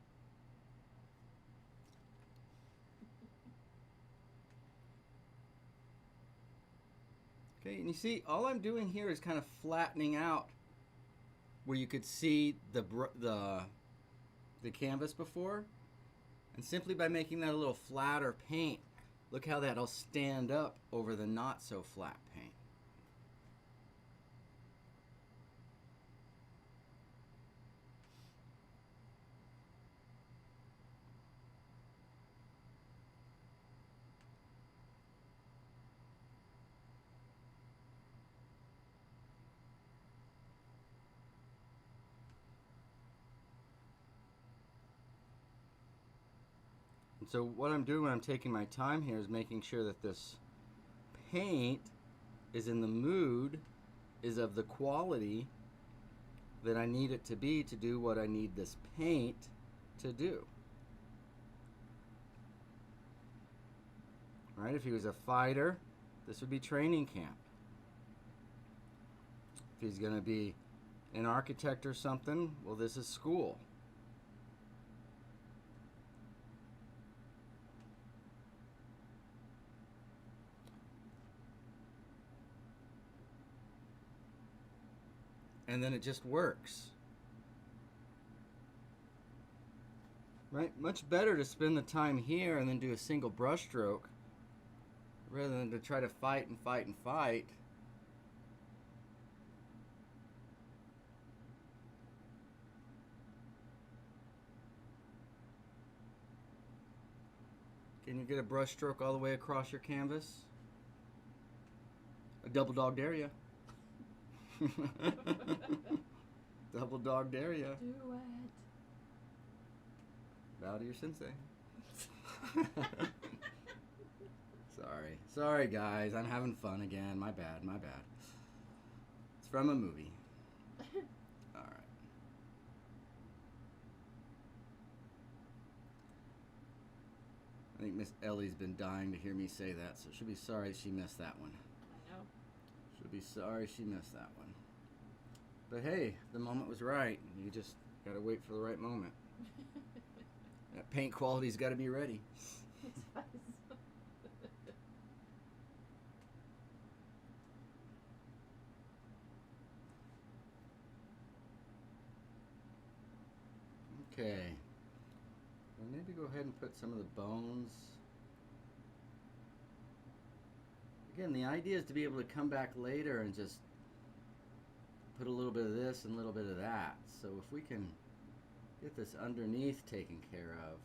Okay, and you see, all I'm doing here is kind of flattening out where you could see the the canvas before. And simply by making that a little flatter paint, look how that'll stand up over the not so flat paint. So what I'm doing when I'm taking my time here is making sure that this paint is in the mood, is of the quality that I need it to be to do what I need this paint to do. Right? If he was a fighter, this would be training camp. If he's going to be an architect or something, well, this is school. And then it just works. Right? Much better to spend the time here and then do a single brush stroke rather than to try to fight and fight and fight. Can you get a brush stroke all the way across your canvas? A double dog dare ya. Double dog dare ya. Do it. Bow to your sensei. Sorry guys, I'm having fun again. My bad. It's from a movie. Alright. I think Miss Ellie's been dying to hear me say that, so she'll be sorry she missed that one. I know. She'll be sorry she missed that one. But hey, the moment was right. You just gotta wait for the right moment. That paint quality's gotta be ready. It does. Okay. Well, maybe go ahead and put some of the bones. Again, the idea is to be able to come back later and just put a little bit of this and a little bit of that. So if we can get this underneath taken care of.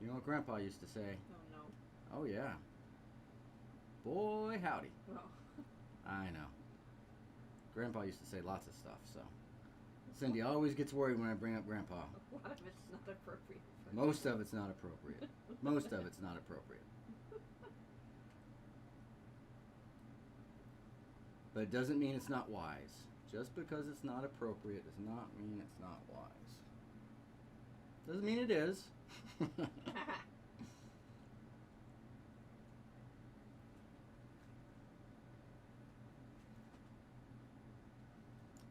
You know what Grandpa used to say? Oh no. Oh yeah. Boy howdy. Oh. I know. Grandpa used to say lots of stuff, so. Cindy always gets worried when I bring up Grandpa. A lot of it's not appropriate. For Most of it's not appropriate. Most of it's not appropriate. But it doesn't mean it's not wise. Just because it's not appropriate does not mean it's not wise. Doesn't mean it is.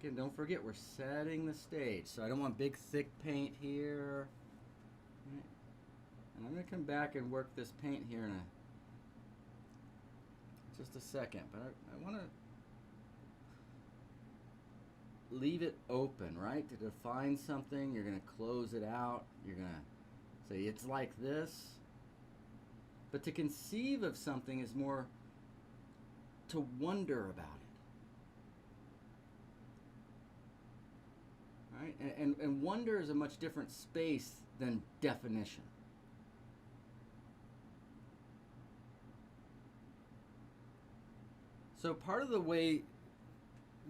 Again, don't forget we're setting the stage. So I don't want big thick paint here. Right. And I'm going to come back and work this paint here in just a second. But I want to leave it open, right? To define something, you're going to close it out. You're going to say it's like this. But to conceive of something is more to wonder about it. Right? And wonder is a much different space than definition. So part of the way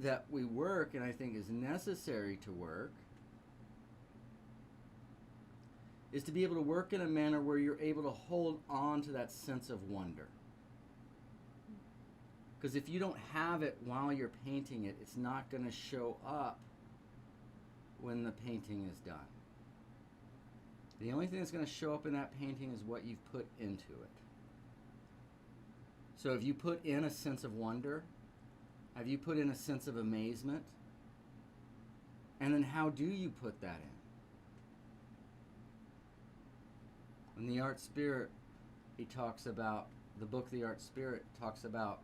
that we work, and I think is necessary to work, is to be able to work in a manner where you're able to hold on to that sense of wonder. Because if you don't have it while you're painting it, it's not going to show up when the painting is done. The only thing that's going to show up in that painting is what you've put into it. So if you put in a sense of wonder, have you put in a sense of amazement? And then how do you put that in? In the Art Spirit, he talks about, the book The Art Spirit talks about,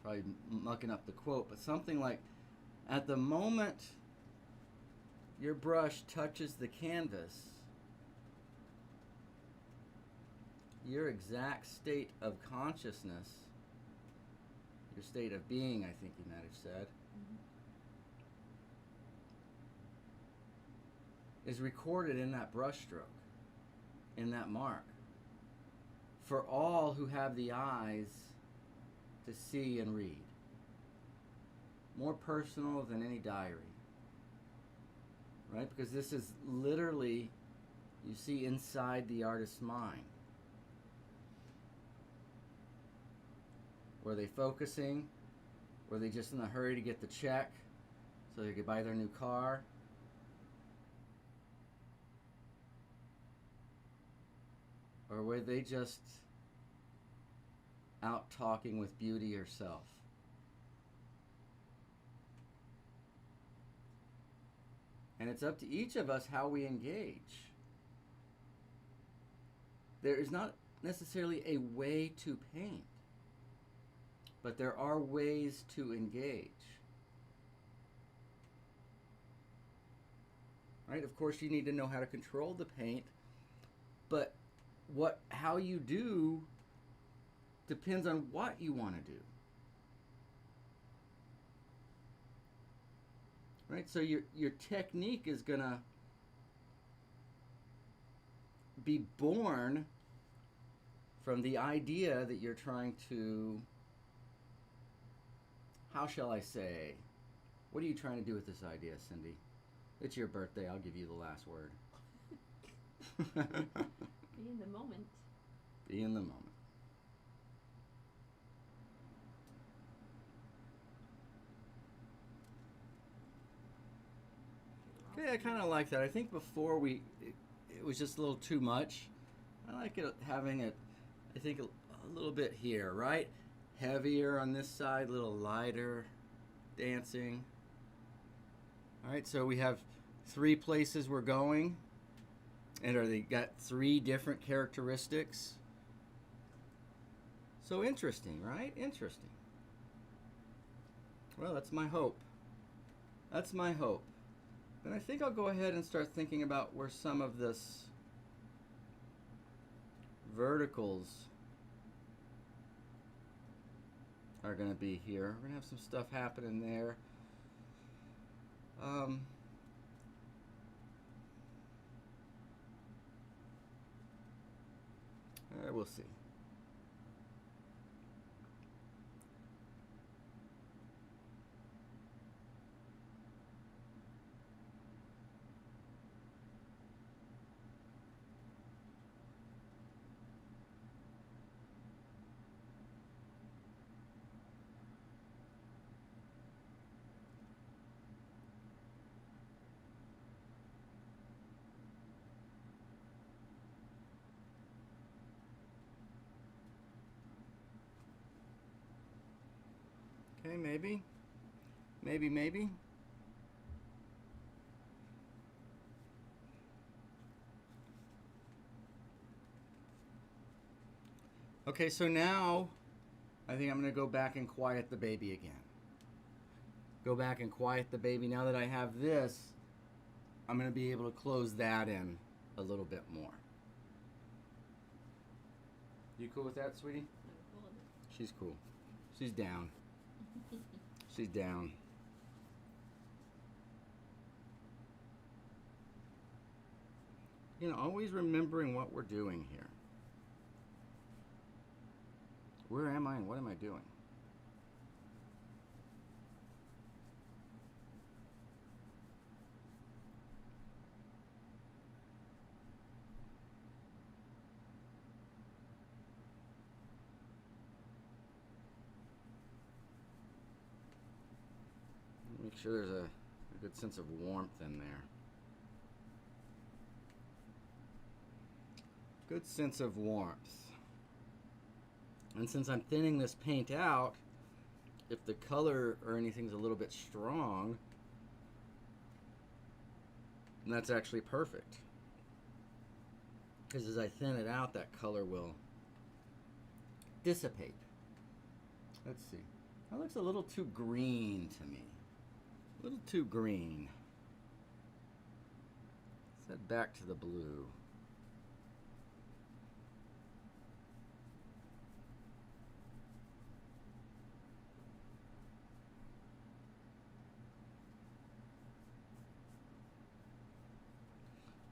if probably mucking up the quote, but something like, at the moment your brush touches the canvas, your exact state of consciousness, your state of being, I think he might have said, is recorded in that brushstroke, in that mark, for all who have the eyes to see and read. More personal than any diary, right? Because this is literally, you see inside the artist's mind. Were they focusing? Were they just in a hurry to get the check so they could buy their new car? Or were they just out talking with beauty herself? And it's up to each of us how we engage. There is not necessarily a way to paint, but there are ways to engage. Right? Of course, you need to know how to control the paint, but how you do depends on what you want to do. Right? So your technique is going to be born from the idea that you're trying to, how shall I say, what are you trying to do with this idea, Cindy? It's your birthday. I'll give you the last word. Be in the moment. Be in the moment. Okay, I kind of like that. I think before it was just a little too much. I like it having it, I think, a little bit here, right? Heavier on this side, a little lighter dancing. All right, so we have 3 places we're going, and they got 3 different characteristics. So interesting, right? Interesting. Well, that's my hope. That's my hope. And I think I'll go ahead and start thinking about where some of this verticals are going to be here. We're going to have some stuff happening there. We'll see. Okay, maybe. Maybe. Okay, so now I think I'm going to go back and quiet the baby again. Go back and quiet the baby. Now that I have this, I'm going to be able to close that in a little bit more. You cool with that, sweetie? I'm cool. She's cool. She's down. She's down. You know, always remembering what we're doing here. Where am I and what am I doing? Make sure there's a good sense of warmth in there. Good sense of warmth. And since I'm thinning this paint out, if the color or anything's a little bit strong, that's actually perfect. Because as I thin it out, that color will dissipate. Let's see. That looks a little too green to me. A little too green. Let's head back to the blue.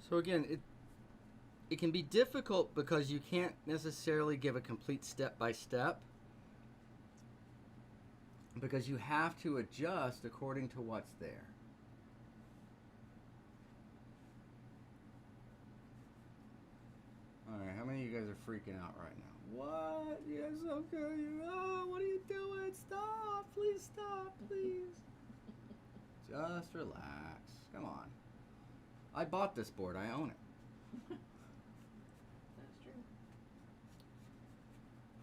So again, it can be difficult because you can't necessarily give a complete step by step, because you have to adjust according to what's there. Alright, how many of you guys are freaking out right now? What? You guys so good. Oh, what are you doing? Stop. Please stop. Please. Just relax. Come on. I bought this board. I own it. That's true.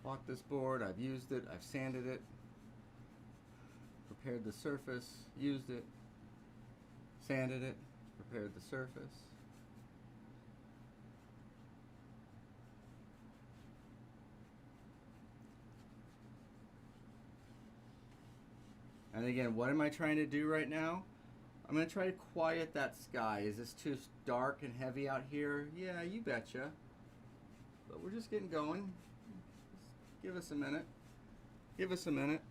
Bought this board. I've used it. I've sanded it. Prepared the surface. Used it. Sanded it. Prepared the surface. And again, what am I trying to do right now? I'm going to try to quiet that sky. Is this too dark and heavy out here? Yeah, you betcha. But we're just getting going. Just give us a minute. Give us a minute.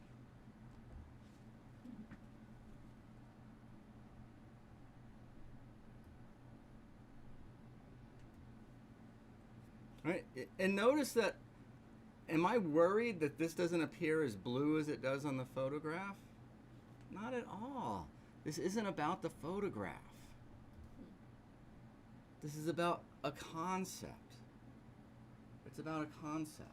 All right, and notice that, am I worried that this doesn't appear as blue as it does on the photograph? Not at all. This isn't about the photograph. This is about a concept. It's about a concept.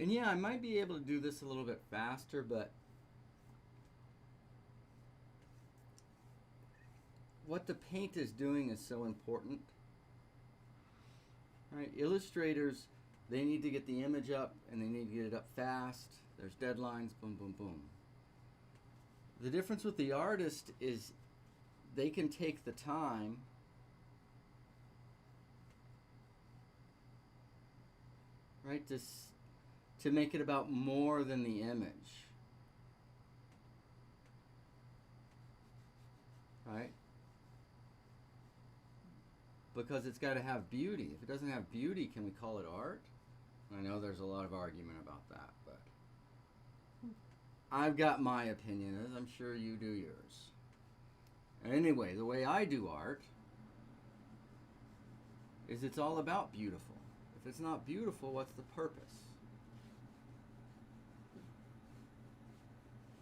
And yeah, I might be able to do this a little bit faster, but what the paint is doing is so important. Right? Illustrators, they need to get the image up and they need to get it up fast. There's deadlines, boom, boom, boom. The difference with the artist is they can take the time right to make it about more than the image. Right? Because it's got to have beauty. If it doesn't have beauty, can we call it art? I know there's a lot of argument about that, but I've got my opinion, as I'm sure you do yours. Anyway, the way I do art is it's all about beautiful. If it's not beautiful, what's the purpose?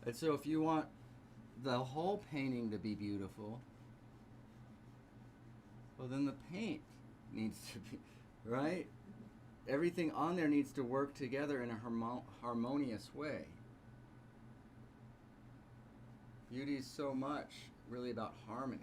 And so if you want the whole painting to be beautiful, well, then the paint needs to be, right? Everything on there needs to work together in a harmonious way. Beauty is so much really about harmony.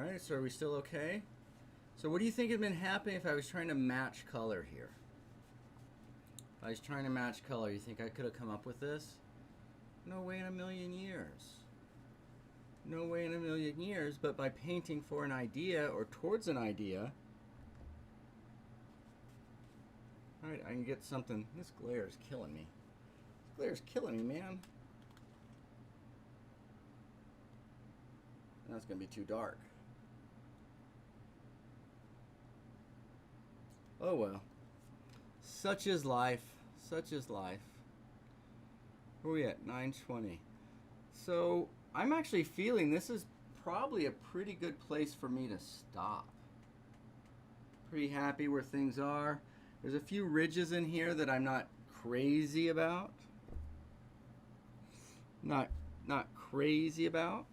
All right, so are we still okay? So what do you think had been happening if I was trying to match color here? If I was trying to match color, you think I could have come up with this? No way in a million years. No way in a million years, but by painting for an idea or towards an idea, all right, I can get something. This glare is killing me. This glare is killing me, man. That's gonna be too dark. Oh well. Such is life. Such is life. Where are we at? 9:20. So I'm actually feeling this is probably a pretty good place for me to stop. Pretty happy where things are. There's a few ridges in here that I'm not crazy about. Not crazy about.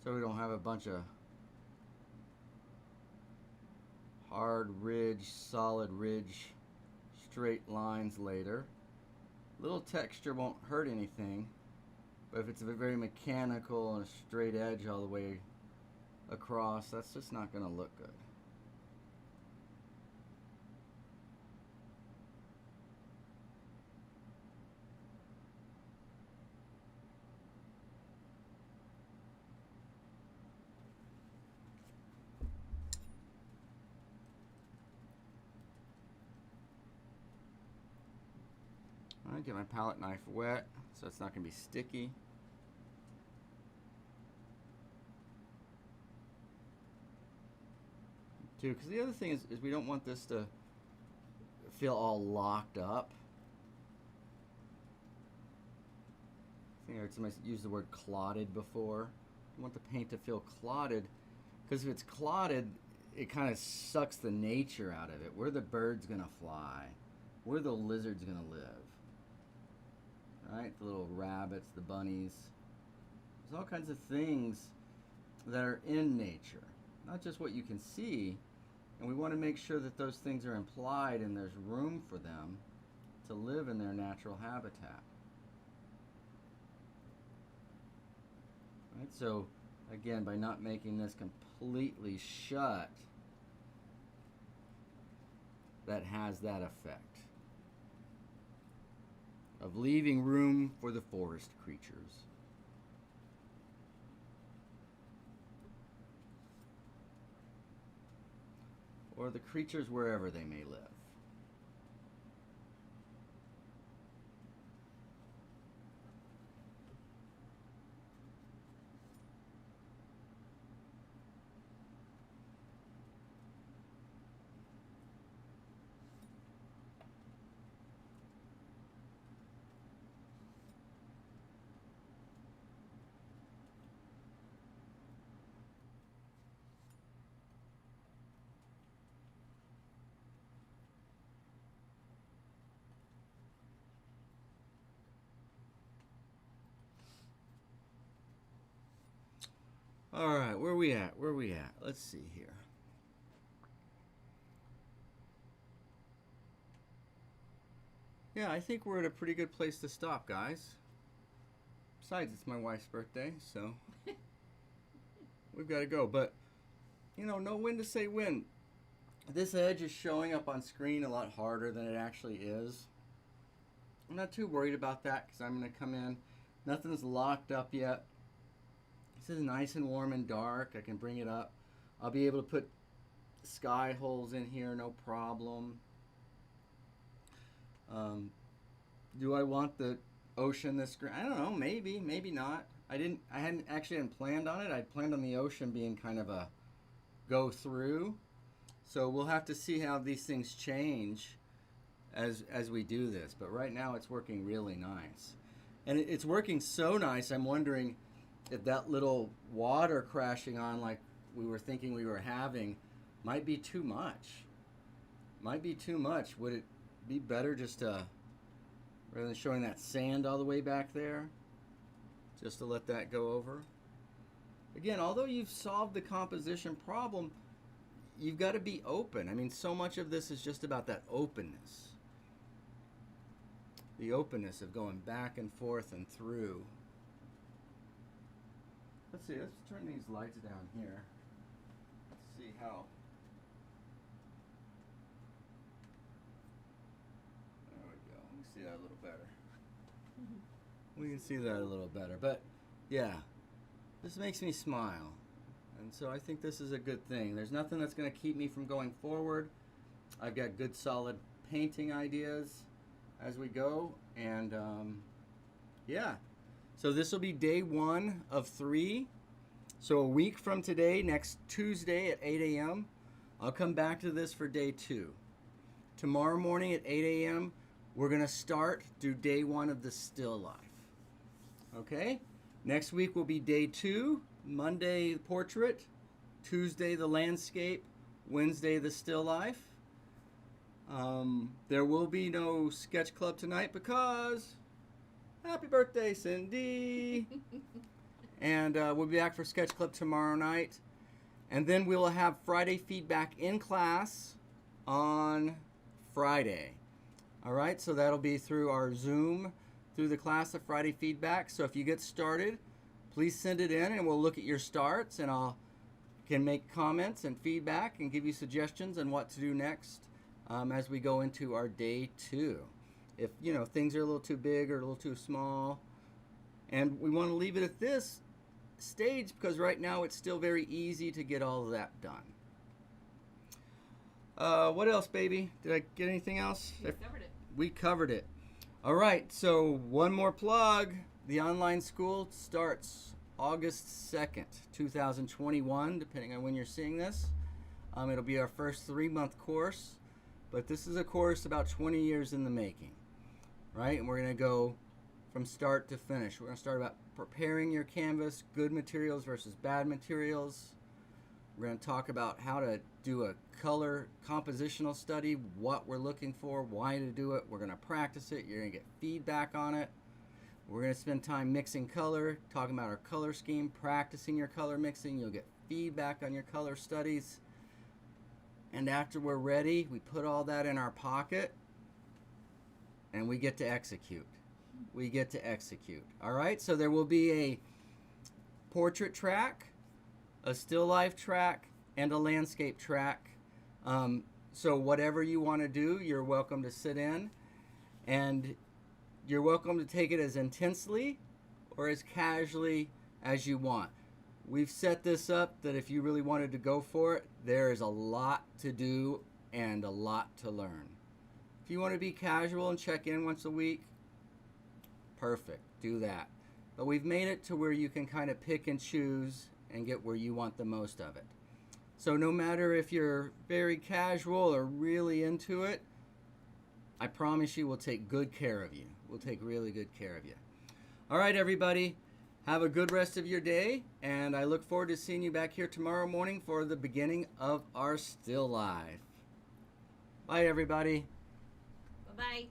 So we don't have a bunch of hard ridge, solid ridge, straight lines later. Little texture won't hurt anything, but if it's very mechanical and a straight edge all the way across, that's just not going to look good. Alright, get my palette knife wet so it's not going to be sticky. Too, because the other thing is we don't want this to feel all locked up. I think I heard somebody use the word clotted before. You want the paint to feel clotted, because if it's clotted, it kind of sucks the nature out of it. Where the bird's going to fly, where the lizard's going to live. Right? The little rabbits, the bunnies. There's all kinds of things that are in nature, not just what you can see. And we want to make sure that those things are implied and there's room for them to live in their natural habitat. Right? So, again, by not making this completely shut, that has that effect of leaving room for the forest creatures. Or the creatures wherever they may live. All right, where we at? Where we at? Let's see here. Yeah, I think we're at a pretty good place to stop, guys. Besides, it's my wife's birthday, so we've got to go. But, you know when to say when. This edge is showing up on screen a lot harder than it actually is. I'm not too worried about that because I'm going to come in. Nothing's locked up yet. This is nice and warm and dark. I can bring it up. I'll be able to put sky holes in here, no problem. Do I want the ocean this green? I don't know. Maybe, maybe not. I hadn't planned on it. I'd planned on the ocean being kind of a go through. So we'll have to see how these things change as we do this. But right now it's working really nice. And it's working so nice, I'm wondering if that little water crashing on like we were thinking we were having might be too much. Might be too much. Would it be better just to, rather than showing that sand all the way back there, just to let that go over? Again, although you've solved the composition problem, you've got to be open. I mean, so much of this is just about that openness. The openness of going back and forth and through. Let's see, let's turn these lights down here. Let's see how. There we go. We can see that a little better. We can see that a little better. But yeah, this makes me smile. And so I think this is a good thing. There's nothing that's going to keep me from going forward. I've got good solid painting ideas as we go, and yeah, so this will be day 1 of 3. So a week from today, next Tuesday at 8 a.m., I'll come back to this for day 2. Tomorrow morning at 8 a.m., we're going to do day 1 of the still life. Okay? Next week will be day 2, Monday the portrait, Tuesday the landscape, Wednesday the still life. There will be no sketch club tonight because happy birthday, Cindy. And we'll be back for sketch club tomorrow night. And then we will have Friday feedback in class on Friday. All right, so that'll be through our Zoom, through the class of Friday feedback. So if you get started, please send it in and we'll look at your starts, and I'll can make comments and feedback and give you suggestions on what to do next. As we go into our day 2. If, things are a little too big or a little too small. And we want to leave it at this stage because right now it's still very easy to get all of that done. What else, baby? Did I get anything else? We covered it. We covered it. All right, so one more plug. The online school starts August 2nd, 2021, depending on when you're seeing this. It'll be our first 3-month course. But this is a course about 20 years in the making, right? And we're going to go from start to finish. We're going to start about preparing your canvas, good materials versus bad materials. We're going to talk about how to do a color compositional study, what we're looking for, why to do it. We're going to practice it. You're going to get feedback on it. We're going to spend time mixing color, talking about our color scheme, practicing your color mixing. You'll get feedback on your color studies. And after we're ready, we put all that in our pocket and we get to execute. We get to execute. All right, so there will be a portrait track, a still life track, and a landscape track. So whatever you want to do, you're welcome to sit in, and you're welcome to take it as intensely or as casually as you want. We've set this up that if you really wanted to go for it, there is a lot to do and a lot to learn. If you want to be casual and check in once a week, perfect, do that. But we've made it to where you can kind of pick and choose and get where you want the most of it. So no matter if you're very casual or really into it, I promise you we'll take good care of you. We'll take really good care of you. All right, everybody. Have a good rest of your day, and I look forward to seeing you back here tomorrow morning for the beginning of our still life. Bye, everybody. Bye-bye.